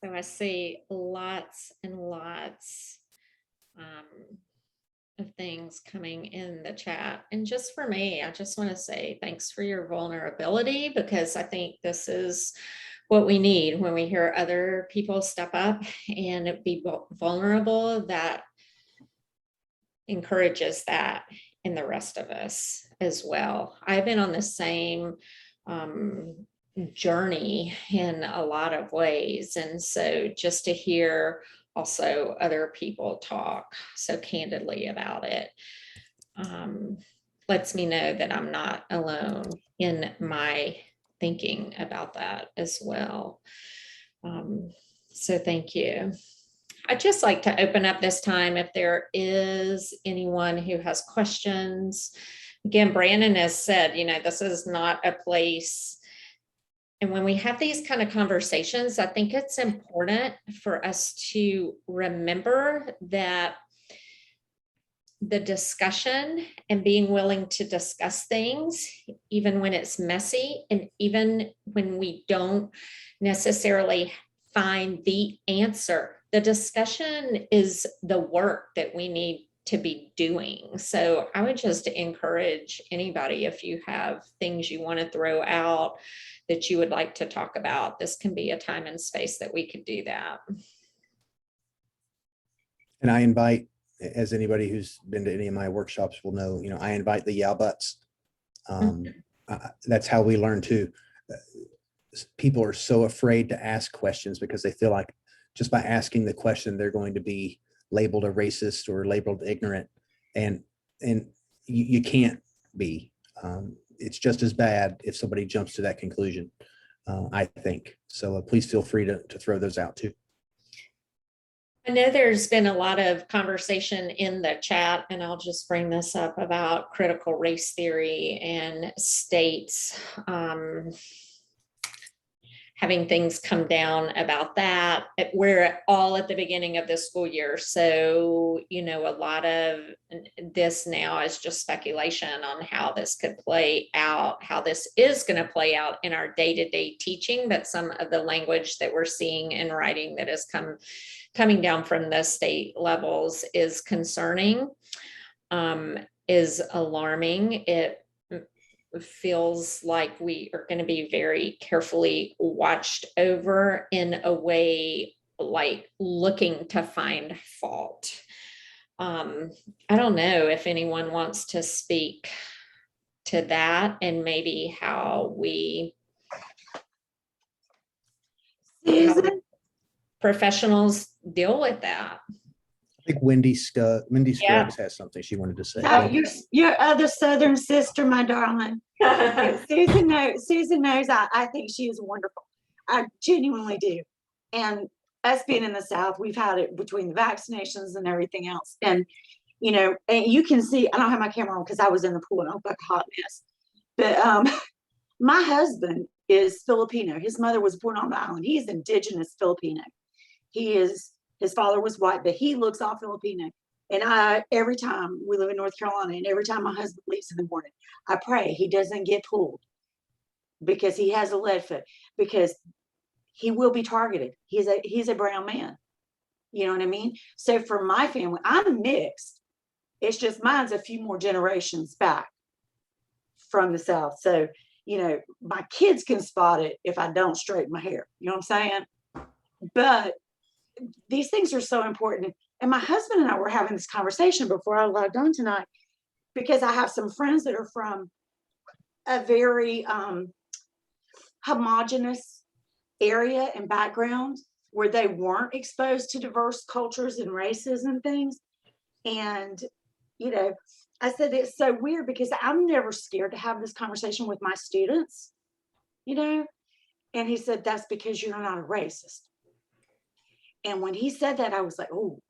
So I see lots and lots of things coming in the chat. And just for me, I just want to say thanks for your vulnerability, because I think this is what we need when we hear other people step up and be vulnerable. That encourages that in the rest of us as well. I've been on the same journey in a lot of ways. And so just to hear also other people talk so candidly about it lets me know that I'm not alone in my thinking about that as well. So thank you. I'd just like to open up this time if there is anyone who has questions. Again, Brandon has said, this is not a place. And when we have these kind of conversations, I think it's important for us to remember that the discussion and being willing to discuss things, even when it's messy and even when we don't necessarily find the answer, the discussion is the work that we need to be doing. So I would just encourage anybody, if you have things you want to throw out that you would like to talk about, this can be a time and space that we could do that. And I invite as anybody who's been to any of my workshops will know, I invite the yeah buts. That's how we learn too. People are so afraid to ask questions because they feel like just by asking the question, they're going to be labeled a racist or labeled ignorant. And you can't be. It's just as bad if somebody jumps to that conclusion, I think. So please feel free to throw those out too. I know there's been a lot of conversation in the chat, and I'll just bring this up about critical race theory and states having things come down about that. We're all at the beginning of the school year. So, a lot of this now is just speculation on how this could play out, how this is going to play out in our day-to-day teaching. But some of the language that we're seeing in writing that is coming down from the state levels is concerning, is alarming. It feels like we are going to be very carefully watched over in a way like looking to find fault. I don't know if anyone wants to speak to that and maybe how professionals deal with that. I think Wendy Scruggs has something she wanted to say. Oh, your other Southern sister, my darling. Susan knows I think she is wonderful. I genuinely do. And us being in the South, we've had it between the vaccinations and everything else. And, and you can see, I don't have my camera on because I was in the pool and I look like a hot mess. But my husband is Filipino. His mother was born on the island. He's indigenous Filipino. His father was white, but he looks all Filipino. And every time we live in North Carolina, and every time my husband leaves in the morning, I pray he doesn't get pulled because he has a lead foot, because he will be targeted. He's a brown man. You know what I mean? So for my family, I'm mixed. It's just mine's a few more generations back from the South. So, my kids can spot it if I don't straighten my hair. You know what I'm saying? But these things are so important. And my husband and I were having this conversation before I logged on tonight, because I have some friends that are from a very homogenous area and background where they weren't exposed to diverse cultures and races and things. And, I said, it's so weird because I'm never scared to have this conversation with my students, And he said, that's because you're not a racist. And when he said that, I was like, oh,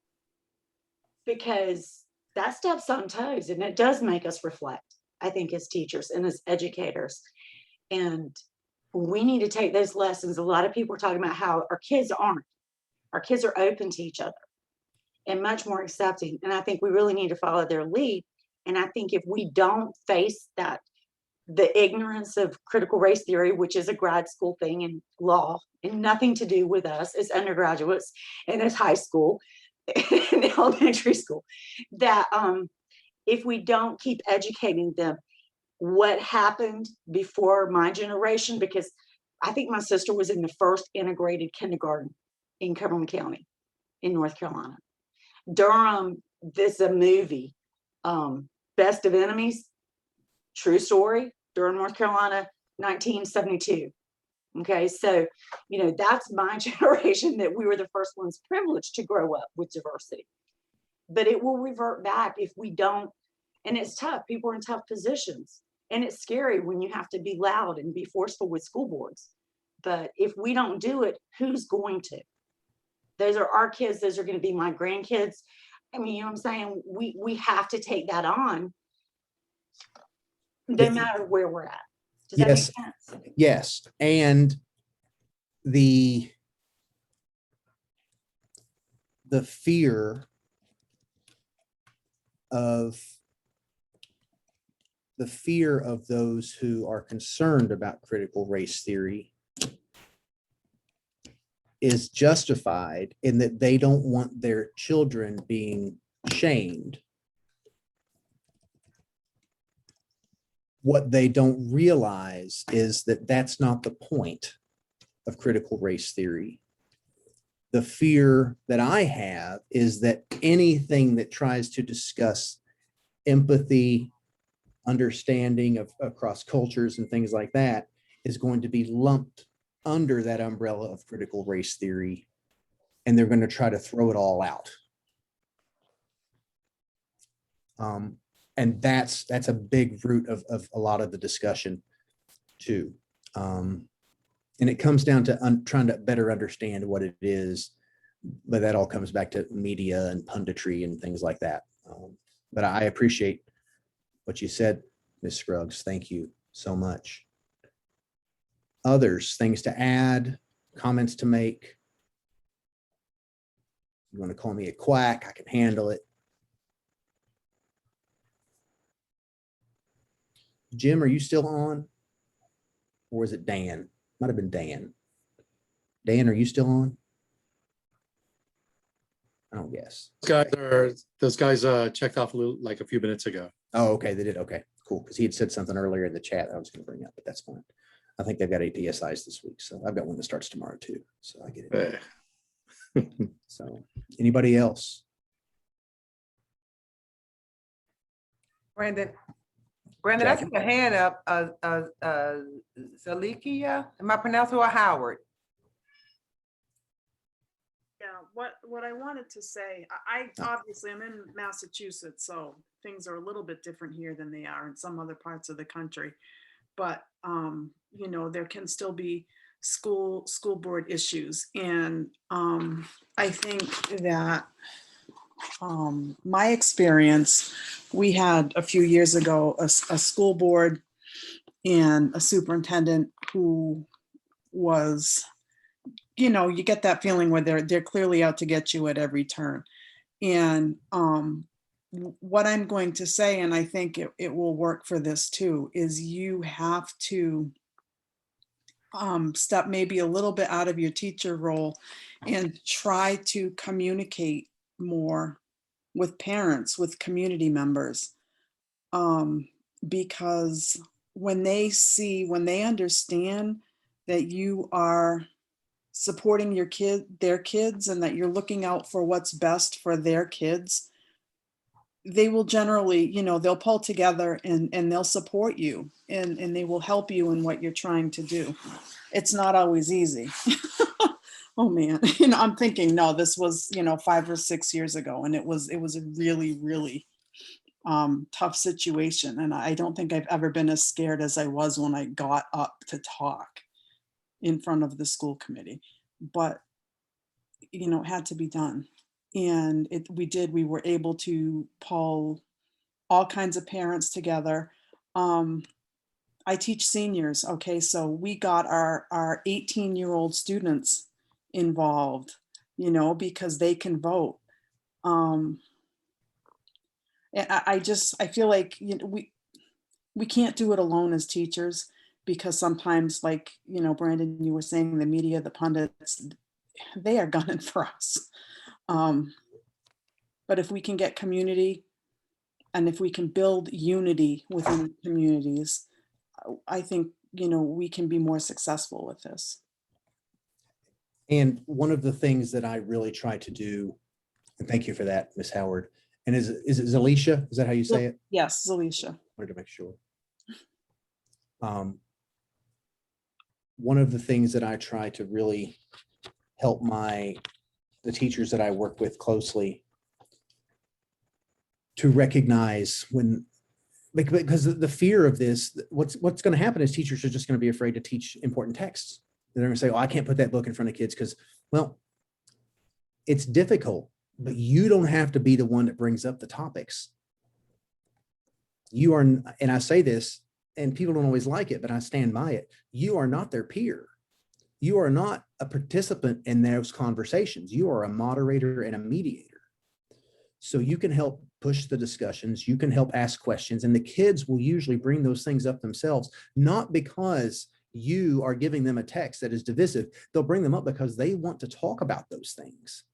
because that steps on toes, and it does make us reflect, I think, as teachers and as educators. And we need to take those lessons. A lot of people are talking about how our kids aren't. Our kids are open to each other and much more accepting. And I think we really need to follow their lead. And I think if we don't face that, the ignorance of critical race theory, which is a grad school thing in law and nothing to do with us as undergraduates and as high school and elementary school, that if we don't keep educating them what happened before my generation, because I think my sister was in the first integrated kindergarten in Cumberland County in North Carolina. Durham, this is a movie, Best of Enemies, true story, Durham, North Carolina, 1972. Okay, so, that's my generation, that we were the first ones privileged to grow up with diversity. But it will revert back if we don't, and it's tough. People are in tough positions, and it's scary when you have to be loud and be forceful with school boards. But if we don't do it, who's going to? Those are our kids. Those are going to be my grandkids. I mean, you know what I'm saying? We have to take that on, no matter where we're at. Does that make sense? Yes. And the fear of those who are concerned about critical race theory is justified in that they don't want their children being shamed. What they don't realize is that that's not the point of critical race theory. The fear that I have is that anything that tries to discuss empathy, understanding of across cultures and things like that is going to be lumped under that umbrella of critical race theory, and they're going to try to throw it all out. And that's a big root of a lot of the discussion too. And it comes down to trying to better understand what it is, but that all comes back to media and punditry and things like that. But I appreciate what you said, Ms. Scruggs. Thank you so much. Others, things to add, comments to make. You want to call me a quack, I can handle it. Jim, are you still on? Or is it Dan? Might have been Dan. Dan, are you still on? I don't guess. Those guys checked off like a few minutes ago. Oh, okay, they did. Okay, cool. Because he had said something earlier in the chat that I was going to bring up, but that's fine. I think they've got 8 DSIs this week. So I've got one that starts tomorrow too. So I get it. So anybody else? Brandon, I see a hand up, Zalikia, am I pronouncing her Howard? Yeah, what I wanted to say, I obviously I'm in Massachusetts, so things are a little bit different here than they are in some other parts of the country. But you know, there can still be school board issues, and I think that my experience, we had a few years ago a school board and a superintendent who was, you know, you get that feeling where they're clearly out to get you at every turn. And what I'm going to say, and I think it will work for this too, is you have to step maybe a little bit out of your teacher role and try to communicate more with parents, with community members. Because when they understand that you are supporting their kids, and that you're looking out for what's best for their kids, they will generally, you know, they'll pull together and they'll support you, and they will help you in what you're trying to do. It's not always easy. Oh man, you know, I'm thinking, no, this was, you know, 5 or 6 years ago, and it was a really, really tough situation. And I don't think I've ever been as scared as I was when I got up to talk in front of the school committee. But, you know, it had to be done. And we were able to pull all kinds of parents together. I teach seniors. Okay. So we got our 18-year-old students involved, you know, because they can vote. And I feel like, you know, we can't do it alone as teachers, because sometimes, like, you know, Brandon, you were saying, the media, the pundits, they are gunning for us. But if we can get community, and if we can build unity within communities, I think, you know, we can be more successful with this. And one of the things that I really try to do, and thank you for that, Ms. Howard, and is it Zalisha? Is that how you say it? Yes, Zalisha. Wanted to make sure. One of the things that I try to really help the teachers that I work with closely to recognize because the fear of this, what's going to happen is teachers are just going to be afraid to teach important texts. They're going to say, oh, I can't put that book in front of kids because, well, it's difficult, but you don't have to be the one that brings up the topics. You are, and I say this, and people don't always like it, but I stand by it. You are not their peer. You are not a participant in those conversations. You are a moderator and a mediator. So you can help push the discussions. You can help ask questions, and the kids will usually bring those things up themselves, not because you are giving them a text that is divisive. They'll bring them up because they want to talk about those things.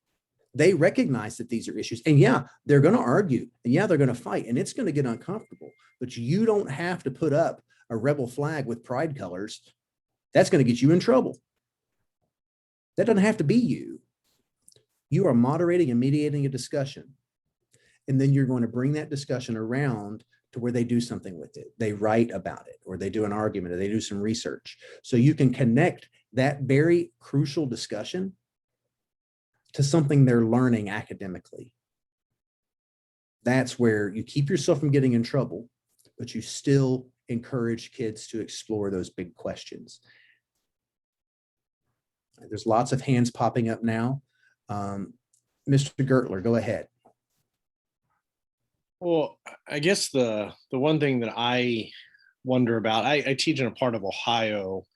They recognize that these are issues, and yeah, they're going to argue, and yeah, they're going to fight, and it's going to get uncomfortable, but you don't have to put up a rebel flag with pride colors. That's going to get you in trouble. That doesn't have to be you. You are moderating and mediating a discussion. And then you're going to bring that discussion around to where they do something with it. They write about it, or they do an argument, or they do some research. So you can connect that very crucial discussion to something they're learning academically. That's where you keep yourself from getting in trouble, but you still encourage kids to explore those big questions. There's lots of hands popping up now. Mr. Gertler, go ahead. Well, I guess the one thing that I wonder about, I teach in a part of Ohio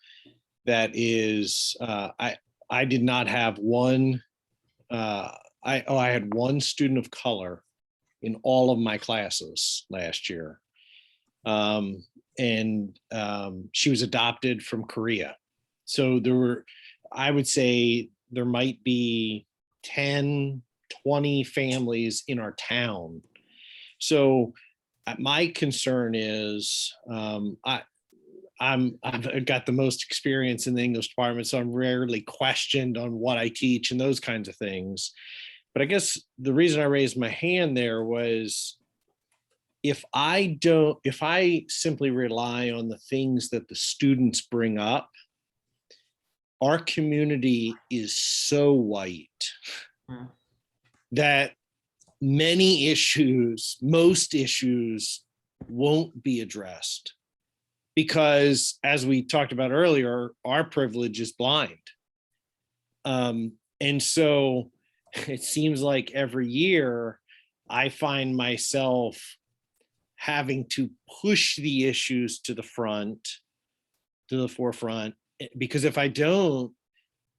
that is, I did not have one, I had one student of color in all of my classes last year. She was adopted from Korea. So there were, I would say there might be 10, 20 families in our town. So my concern is, I've got the most experience in the English department, so I'm rarely questioned on what I teach and those kinds of things. But I guess the reason I raised my hand there was, if I simply rely on the things that the students bring up, our community is so white that most issues won't be addressed, because as we talked about earlier, our privilege is blind. And so it seems like every year I find myself having to push the issues to the forefront, because if I don't,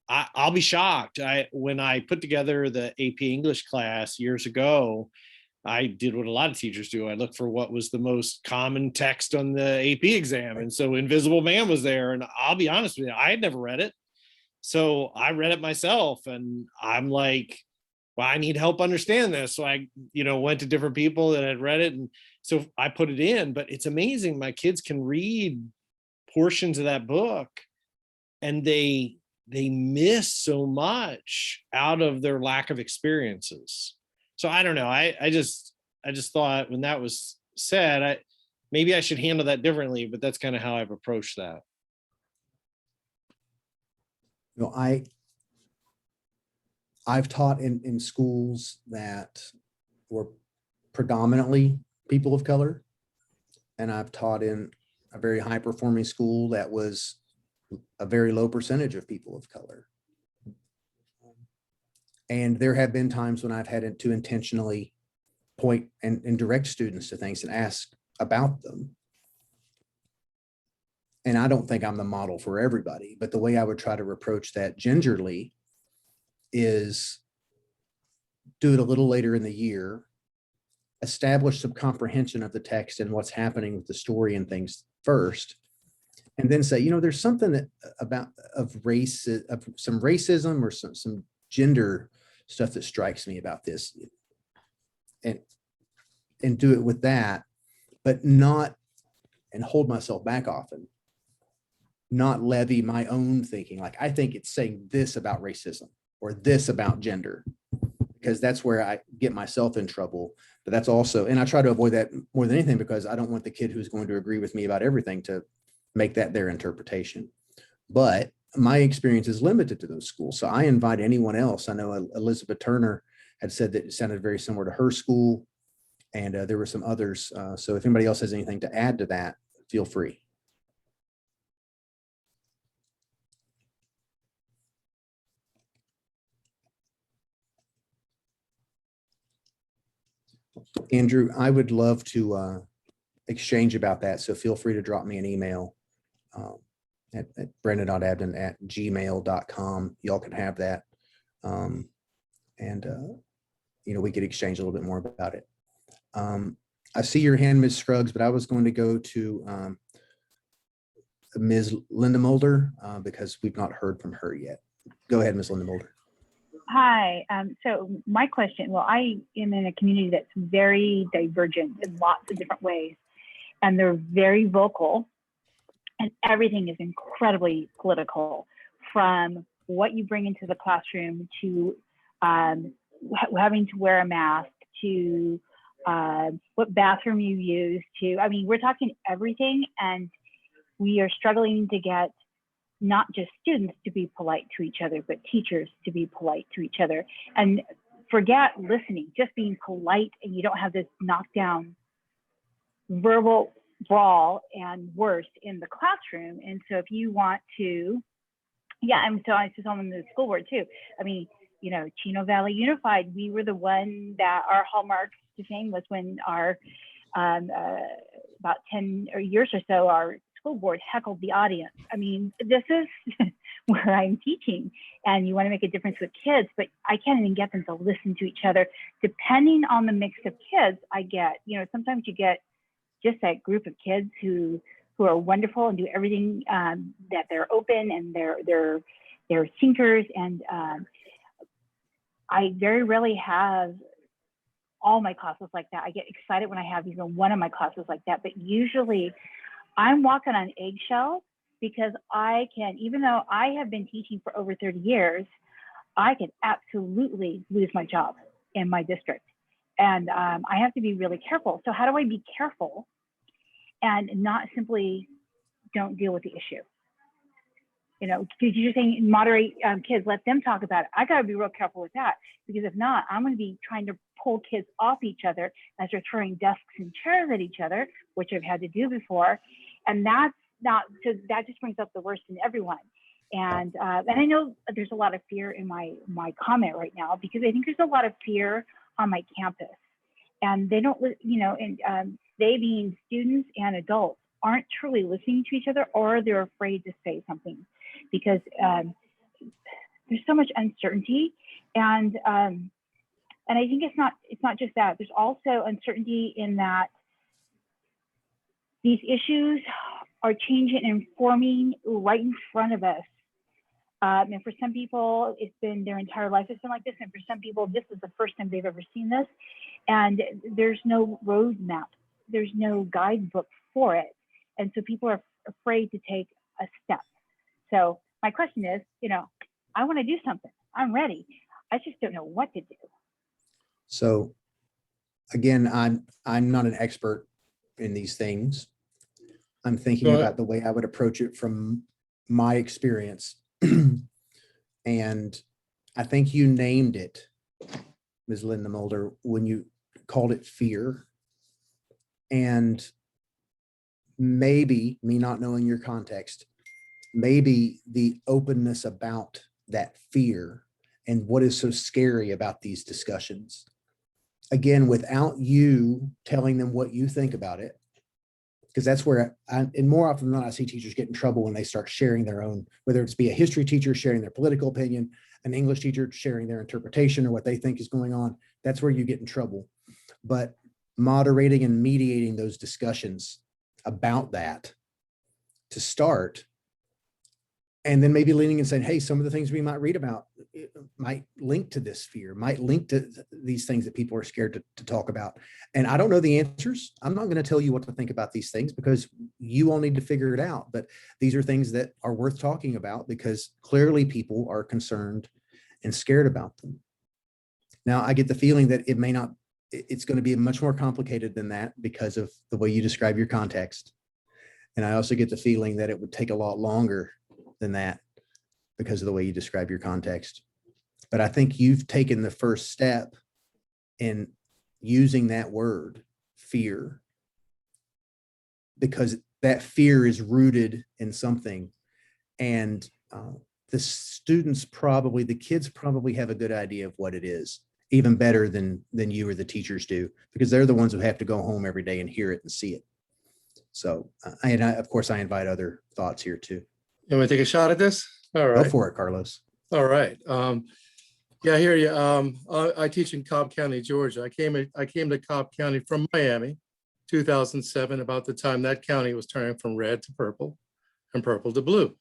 I'll be shocked. When I put together the AP English class years ago, I did what a lot of teachers do. I looked for what was the most common text on the AP exam. And so Invisible Man was there. And I'll be honest with you, I had never read it. So I read it myself, and I'm like, well, I need help understand this. So I, went to different people that had read it. And so I put it in, but it's amazing. My kids can read portions of that book, and they miss so much out of their lack of experiences. So I don't know. I just thought when that was said, maybe I should handle that differently, but that's kind of how I've approached that. I've taught in schools that were predominantly people of color, and I've taught in a very high performing school that was a very low percentage of people of color. And there have been times when I've had to intentionally point and direct students to things and ask about them. And I don't think I'm the model for everybody, but the way I would try to approach that gingerly is do it a little later in the year, establish some comprehension of the text and what's happening with the story and things first, and then say, there's something of some racism or some gender stuff that strikes me about this, and do it with that, but not, and hold myself back often, not levy my own thinking. Like, I think it's saying this about racism or this about gender, because that's where I get myself in trouble. But that's also, and I try to avoid that more than anything, because I don't want the kid who's going to agree with me about everything to make that their interpretation. But my experience is limited to those schools. So I invite anyone else. I know Elizabeth Turner had said that it sounded very similar to her school, and there were some others. So if anybody else has anything to add to that, feel free. Andrew, I would love to exchange about that. So feel free to drop me an email at brandon.abdon@gmail.com. Y'all can have that. We could exchange a little bit more about it. I see your hand, Ms. Scruggs, but I was going to go to Ms. Linda Mulder because we've not heard from her yet. Go ahead, Ms. Linda Mulder. Hi. So my question, I am in a community that's very divergent in lots of different ways, and they're very vocal, and everything is incredibly political, from what you bring into the classroom to having to wear a mask, to what bathroom you use, to, I mean, we're talking everything, and we are struggling to get not just students to be polite to each other, but teachers to be polite to each other. And forget listening, just being polite, and you don't have this knockdown verbal brawl and worse in the classroom. And so if you want to, yeah, and so I was on the school board too. I mean, you know, Chino Valley Unified, we were the one that our hallmark to fame was when our, about 10 years or so, our school board heckled the audience. I mean, this is where I'm teaching, and you want to make a difference with kids, but I can't even get them to listen to each other. Depending on the mix of kids I get, you know, sometimes you get just that group of kids who are wonderful and do everything, that they're open and they're thinkers. And I very rarely have all my classes like that. I get excited when I have even one of my classes like that, but usually I'm walking on eggshells, because I can, even though I have been teaching for over 30 years, I can absolutely lose my job in my district. And I have to be really careful. So how do I be careful and not simply don't deal with the issue? You know, because you're saying moderate kids, let them talk about it. I got to be real careful with that, because if not, I'm going to be trying to pull kids off each other as they're throwing desks and chairs at each other, which I've had to do before. And that's not, so that just brings up the worst in everyone. And I know there's a lot of fear in my comment right now, because I think there's a lot of fear on my campus, and they don't, you know, and they being students and adults aren't truly listening to each other, or they're afraid to say something, because there's so much uncertainty. And I think it's not just that. There's also uncertainty in that these issues are changing and forming right in front of us. And for some people, it's been their entire life has been like this. And for some people, this is the first time they've ever seen this. And there's no roadmap. There's no guidebook for it. And so people are afraid to take a step. So my question is, you know, I want to do something. I'm ready. I just don't know what to do. So again, I'm not an expert in these things. I'm thinking about the way I would approach it from my experience. And I think you named it, Ms. Linda Mulder, when you called it fear. And maybe, me not knowing your context, maybe the openness about that fear and what is so scary about these discussions. Again, without you telling them what you think about it, because that's where and more often than not, I see teachers get in trouble when they start sharing their own, whether it's be a history teacher sharing their political opinion, an English teacher sharing their interpretation or what they think is going on. That's where you get in trouble. But moderating and mediating those discussions about that to start, and then maybe leaning and saying, hey, some of the things we might read about might link to this fear, might link to these things that people are scared to talk about. And I don't know the answers. I'm not going to tell you what to think about these things, because you all need to figure it out. But these are things that are worth talking about, because clearly people are concerned and scared about them. Now, I get the feeling that it may not, it's going to be much more complicated than that because of the way you describe your context. And I also get the feeling that it would take a lot longer than that because of the way you describe your context. But I think you've taken the first step in using that word, fear, because that fear is rooted in something. And the students probably, the kids probably have a good idea of what it is, even better than you or the teachers do, because they're the ones who have to go home every day and hear it and see it. So, of course, I invite other thoughts here too. You want to take a shot at this? All right. Go for it, Carlos. All right. Yeah, I hear you. I teach in Cobb County, Georgia. I came to Cobb County from Miami, 2007, about the time that county was turning from red to purple and purple to blue.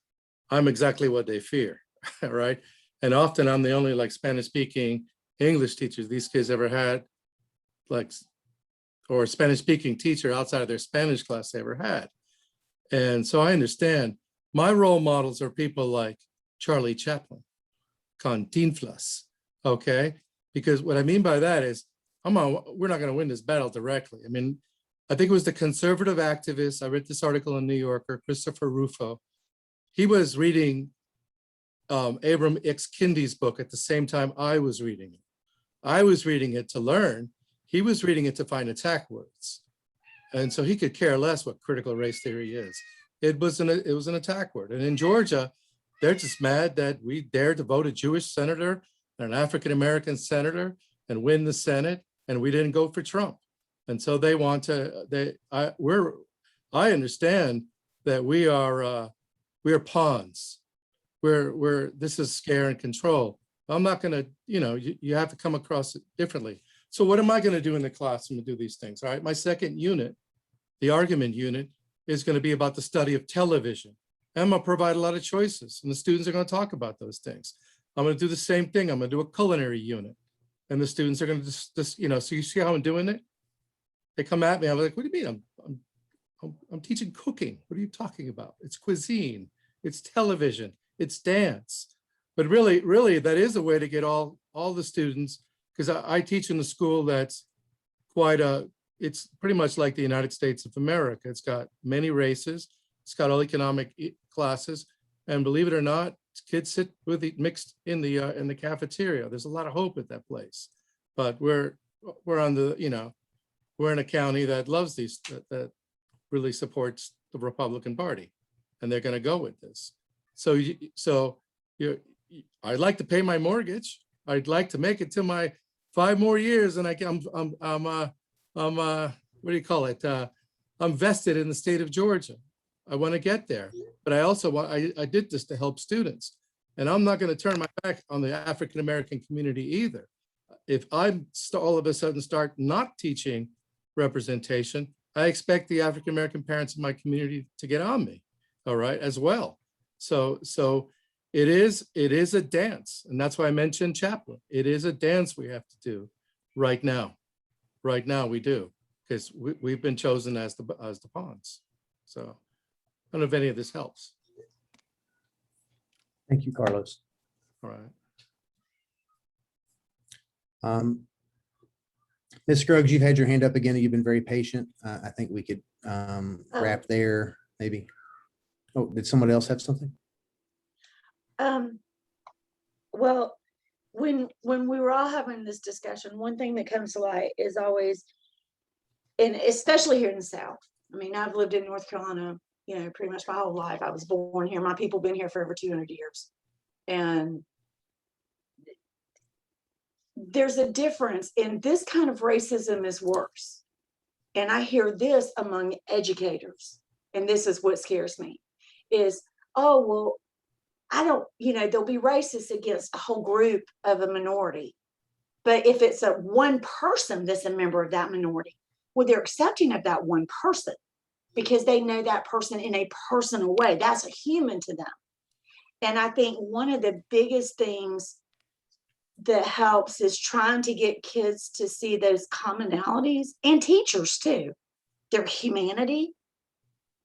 I'm exactly what they fear, right? And often I'm the only Spanish speaking English teacher these kids ever had, or Spanish speaking teacher outside of their Spanish class they ever had. And so I understand. My role models are people like Charlie Chaplin, Cantinflas, Okay, because what I mean by that is we're not going to win this battle directly. I mean, I think it was the conservative activist. I read this article in New Yorker, Christopher Rufo. He was reading Abram X. Kindi's book at the same time I was reading it. I was reading it to learn. He was reading it to find attack words. And so he could care less what critical race theory is. It was an attack word. And in Georgia, they're just mad that we dared to vote a Jewish senator and an African-American senator and win the Senate, and we didn't go for Trump. And so they want to, I understand that we are pawns. This is scare and control. I'm not gonna, you have to come across it differently. So what am I gonna do in the classroom to do these things? All right, my second unit, the argument unit, is gonna be about the study of television. I'm gonna provide a lot of choices, and the students are gonna talk about those things. I'm gonna do the same thing. I'm gonna do a culinary unit, and the students are gonna just so you see how I'm doing it? They come at me, I'm like, what do you mean? I'm teaching cooking. What are you talking about? It's cuisine, it's television, it's dance. But really, that is a way to get all the students, because I teach in a school that's it's pretty much like the United States of America. It's got many races, it's got all economic classes, and believe it or not, kids sit mixed in the cafeteria. There's a lot of hope at that place. But we're on the, we're in a county that loves that really supports the Republican Party, and they're going to go with this. So I'd like to pay my mortgage. I'd like to make it to my 5 more years, and I'm what do you call it? I'm vested in the state of Georgia. I want to get there, but I also want, I did this to help students, and I'm not going to turn my back on the African American community either. If I all of a sudden start not teaching representation, I expect the African American parents in my community to get on me, all right, as well. So it is a dance, and that's why I mentioned chaplain. It is a dance we have to do right now. Right now we do, because we've been chosen as the pawns. So I don't know if any of this helps. Thank you, Carlos. All right. Ms. Scruggs, you've had your hand up again. You've been very patient. I think we could wrap there, maybe. Oh, did someone else have something? Well, when we were all having this discussion, one thing that comes to light is always, and especially here in the South. I mean, I've lived in North Carolina, pretty much my whole life. I was born here. My people been here for over 200 years. And there's a difference, and this kind of racism is worse. And I hear this among educators, and this is what scares me, is, oh, well, I don't, they'll be racist against a whole group of a minority. But if it's one person that's a member of that minority, well, they're accepting of that one person because they know that person in a personal way. That's a human to them. And I think one of the biggest things that helps is trying to get kids to see those commonalities, and teachers too, their humanity,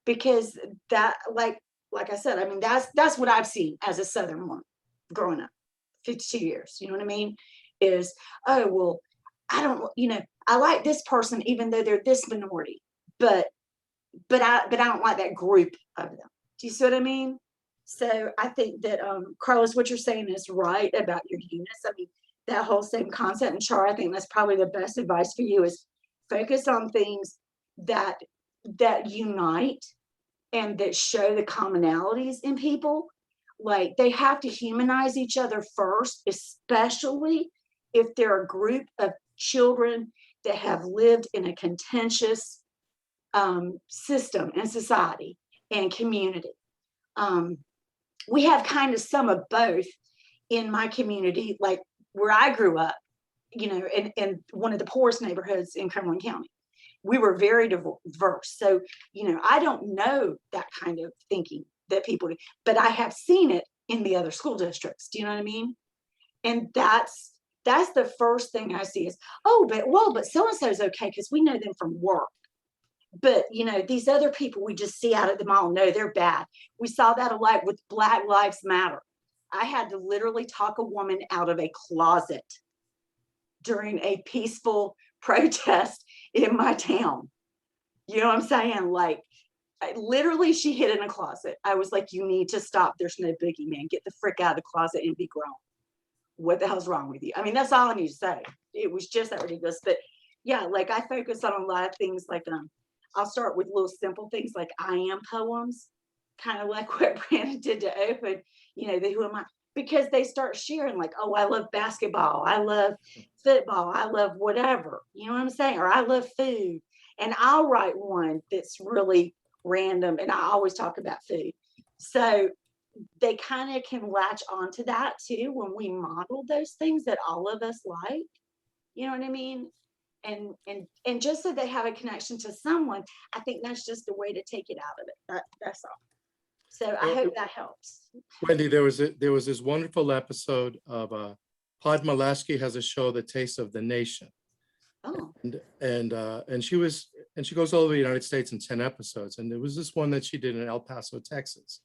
because that, like I said, I mean, that's what I've seen as a Southern woman growing up, 52 years, you know what I mean? Is, oh, well, I don't, I like this person, even though they're this minority, but I don't like that group of them. Do you see what I mean? So I think that, Carlos, what you're saying is right about your units. I mean, that whole same concept. And Char, I think that's probably the best advice for you, is focus on things that unite and that show the commonalities in people. Like, they have to humanize each other first, especially if they're a group of children that have lived in a contentious system and society and community. We have kind of some of both in my community, like where I grew up, in one of the poorest neighborhoods in Cumberland County. We were very diverse. So, I don't know that kind of thinking that people do, but I have seen it in the other school districts. Do you know what I mean? And that's the first thing I see is, oh, but so-and-so is okay because we know them from work. But, these other people we just see out at the mall, no, they're bad. We saw that a lot with Black Lives Matter. I had to literally talk a woman out of a closet during a peaceful protest in my town. You know what I'm saying? Like, literally, she hid in a closet. I was like, you need to stop. There's no boogeyman. Get the frick out of the closet and be grown. What the hell's wrong with you? I mean, that's all I need to say. It was just that ridiculous. But yeah, like I focus on a lot of things. Like, I'll start with little simple things like I am poems, kind of like what Brandon did to open, you know, the who am I? Because they start sharing like, oh, I love basketball. I love football. I love whatever. You know what I'm saying? Or I love food. And I'll write one that's really random. And I always talk about food. So they kind of can latch onto that too when we model those things that all of us like. You know what I mean? And just so they have a connection to someone, I think that's just a way to take it out of it. That's all. So I hope that helps. Wendy, there was this wonderful episode of Padma Lasky has a show, The Taste of the Nation. Oh. And she goes all over the United States in 10 episodes. And there was this one that she did in El Paso, Texas.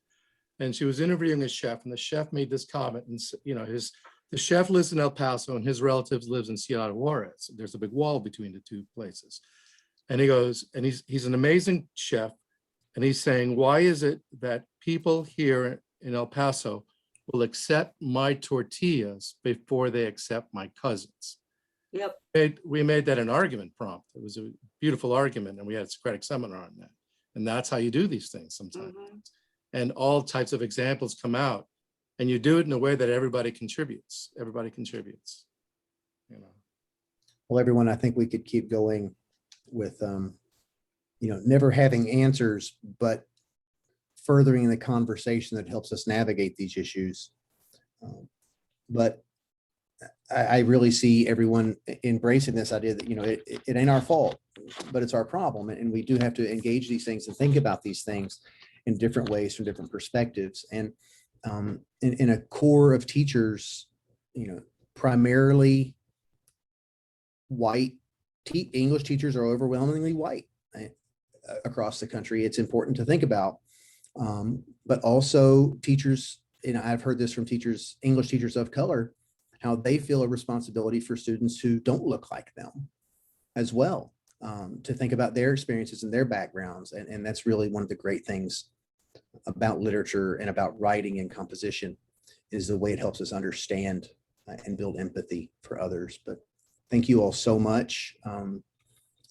And she was interviewing a chef, and the chef made this comment, and you know, the chef lives in El Paso and his relatives lives in Ciudad Juarez. There's a big wall between the two places. And he goes, and he's an amazing chef. And he's saying, why is it that people here in El Paso will accept my tortillas before they accept my cousins? Yep. We made that an argument prompt. It was a beautiful argument, and we had a Socratic seminar on that. And that's how you do these things sometimes. Mm-hmm. And all types of examples come out, and you do it in a way that everybody contributes. Everybody contributes, you know. Well, everyone, I think we could keep going with, you know, never having answers, but furthering the conversation that helps us navigate these issues. But I really see everyone embracing this idea that, you know, it ain't our fault, but it's our problem. And we do have to engage these things and think about these things in different ways from different perspectives. And in a core of teachers, you know, primarily white, English teachers are overwhelmingly white across the country. It's important to think about, but also teachers, and I've heard this from teachers, English teachers of color, how they feel a responsibility for students who don't look like them as well, to think about their experiences and their backgrounds. And that's really one of the great things about literature and about writing and composition, is the way it helps us understand and build empathy for others. But thank you all so much. You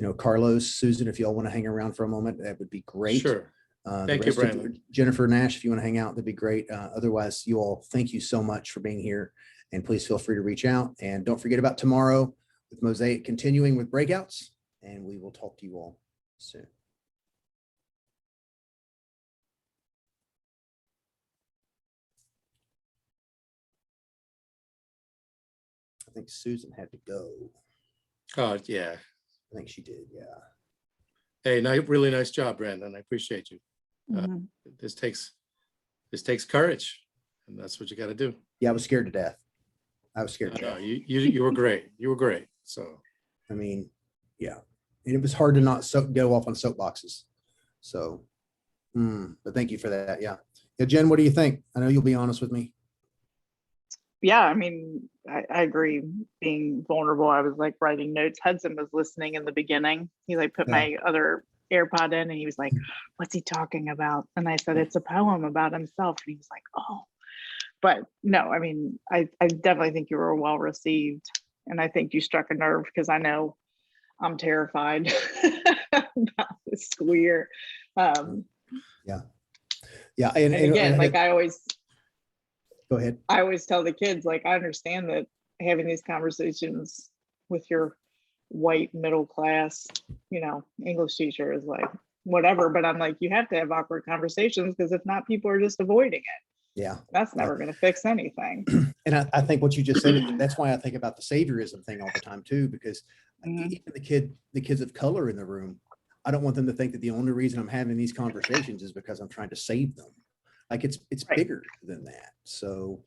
know, Carlos, Susan, if you all want to hang around for a moment, that would be great. Sure. Thank you, Brandon. Jennifer Nash, if you want to hang out, that'd be great. Otherwise, you all, thank you so much for being here. And please feel free to reach out. And don't forget about tomorrow with Mosaic continuing with breakouts. And we will talk to you all soon. I think Susan had to go. Oh, yeah. I think she did, yeah. Hey, really nice job, Brandon. I appreciate you. This takes courage, and that's what you got to do. Yeah, I was scared to death. You were great. You were great. So, I mean, yeah, and it was hard to not go off on soapboxes. So, but thank you for that. Yeah, Jen, what do you think? I know you'll be honest with me. Yeah, I mean, I agree. Being vulnerable, I was like writing notes. Hudson was listening in the beginning. He like put my other AirPod in, and he was like, "What's he talking about?" And I said, "It's a poem about himself." And he was like, "Oh." But no, I mean, I definitely think you were well received, and I think you struck a nerve, because I know I'm terrified about this school year. Yeah. And again, like I always. Go ahead. I always tell the kids, like, I understand that having these conversations with your white middle class, you know, English teacher is like whatever, but I'm like, you have to have awkward conversations, because if not, people are just avoiding it. Yeah, that's never going to fix anything. And I think what you just said, that's why I think about the saviorism thing all the time too, because even the kids of color in the room, I don't want them to think that the only reason I'm having these conversations is because I'm trying to save them. Like it's right. Bigger than that. So,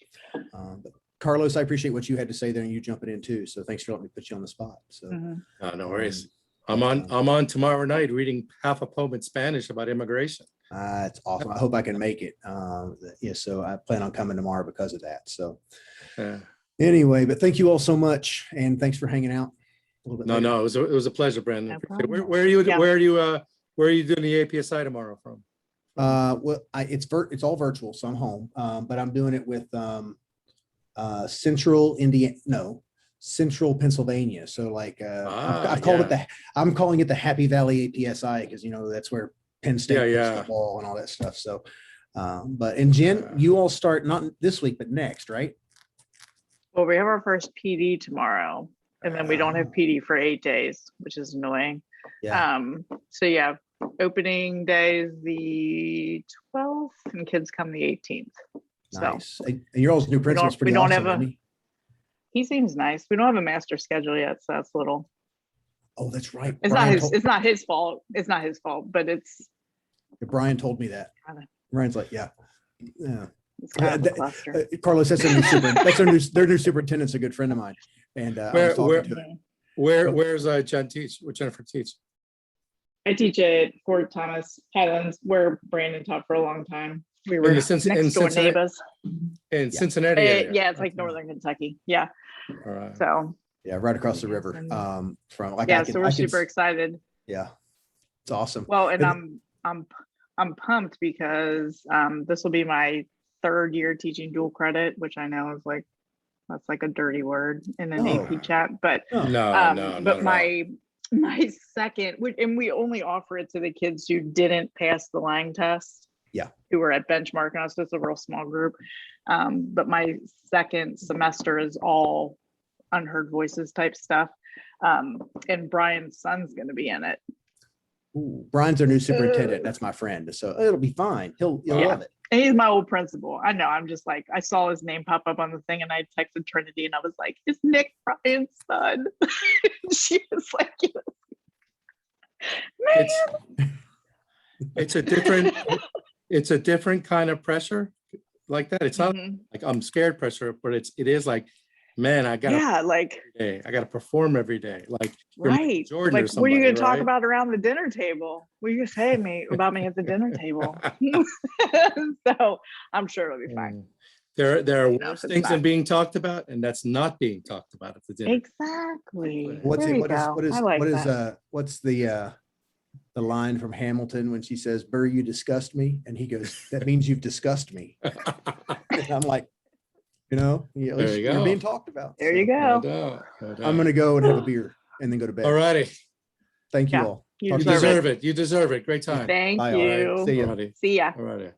but Carlos, I appreciate what you had to say there, and you jumping in too. So thanks for letting me put you on the spot. So no worries. I'm on tomorrow night reading half a poem in Spanish about immigration. It's awesome. I hope I can make it. Yeah, so I plan on coming tomorrow because of that. So Yeah. anyway, but thank you all so much, and thanks for hanging out a little bit. No, later. no, it was a pleasure, Brandon. No Appreciate it. problem. Where are you? Yeah. Where are you doing the APSI tomorrow from? Well, it's all virtual, so I'm home. But I'm doing it with Central Pennsylvania. So like I've called it I'm calling it the Happy Valley APSI because that's where Penn State plays Yeah. football and all that stuff. So and Jen, you all start not this week but next, right? Well, we have our first PD tomorrow, and then we don't have PD for 8 days, which is annoying. Yeah. So yeah, opening day is the 12th, and kids come the 18th. Nice. And your all's new principal's we pretty don't awesome, have isn't he? He seems nice. We don't have a master schedule yet, so that's a little. Oh, that's right. It's not his. It's not his fault. It's not his fault, but it's. Brian told me that. Kinda, Brian's like, yeah. it's kind of a cluster. Carlos, that's their new superintendent's a good friend of mine. And I was talking to him. Where's Jennifer teach? I teach at Fort Thomas Highlands, where Brandon taught for a long time. We were In next door Cincinnati- neighbors. In Cincinnati area? Yeah, it's like northern Kentucky. Yeah. All right. So. Yeah, right across the river. From like Yeah, so we're super excited. Yeah, it's awesome. Well, and I'm pumped because this will be my 3rd year teaching dual credit, which I know is like that's like a dirty word in an AP chat, but No. But my second, and we only offer it to the kids who didn't pass the Lang test. Yeah. Who were at benchmark, and so it's a real small group. But my second semester is all unheard voices type stuff. And Brian's son's going to be in it. Ooh, Brian's our new superintendent. That's my friend. So it'll be fine. He'll love it. And he's my old principal. I know. I'm just like, I saw his name pop up on the thing and I texted Trinity and I was like, is Nick Brian's son? She was like, man. It's a different kind of pressure like that. It's not like I'm scared pressure, but it is like, man, I gotta I gotta perform every day. Like right. Jordan like or somebody, what are you gonna right? talk about around the dinner table? What are you gonna say about me at the dinner table? So I'm sure it'll be fine. There are worse things than being talked about, and that's not being talked about at the dinner. Exactly. What's the line from Hamilton when she says, "Burr, you disgust me," and he goes, "That means you've discussed me." And I'm like, at least you're being talked about. There you go. No doubt. I'm gonna go and have a beer and then go to bed. All righty. Thank you all. You deserve it. You deserve it. Great time. Thank Bye, you. all right. See you. See ya. All righty.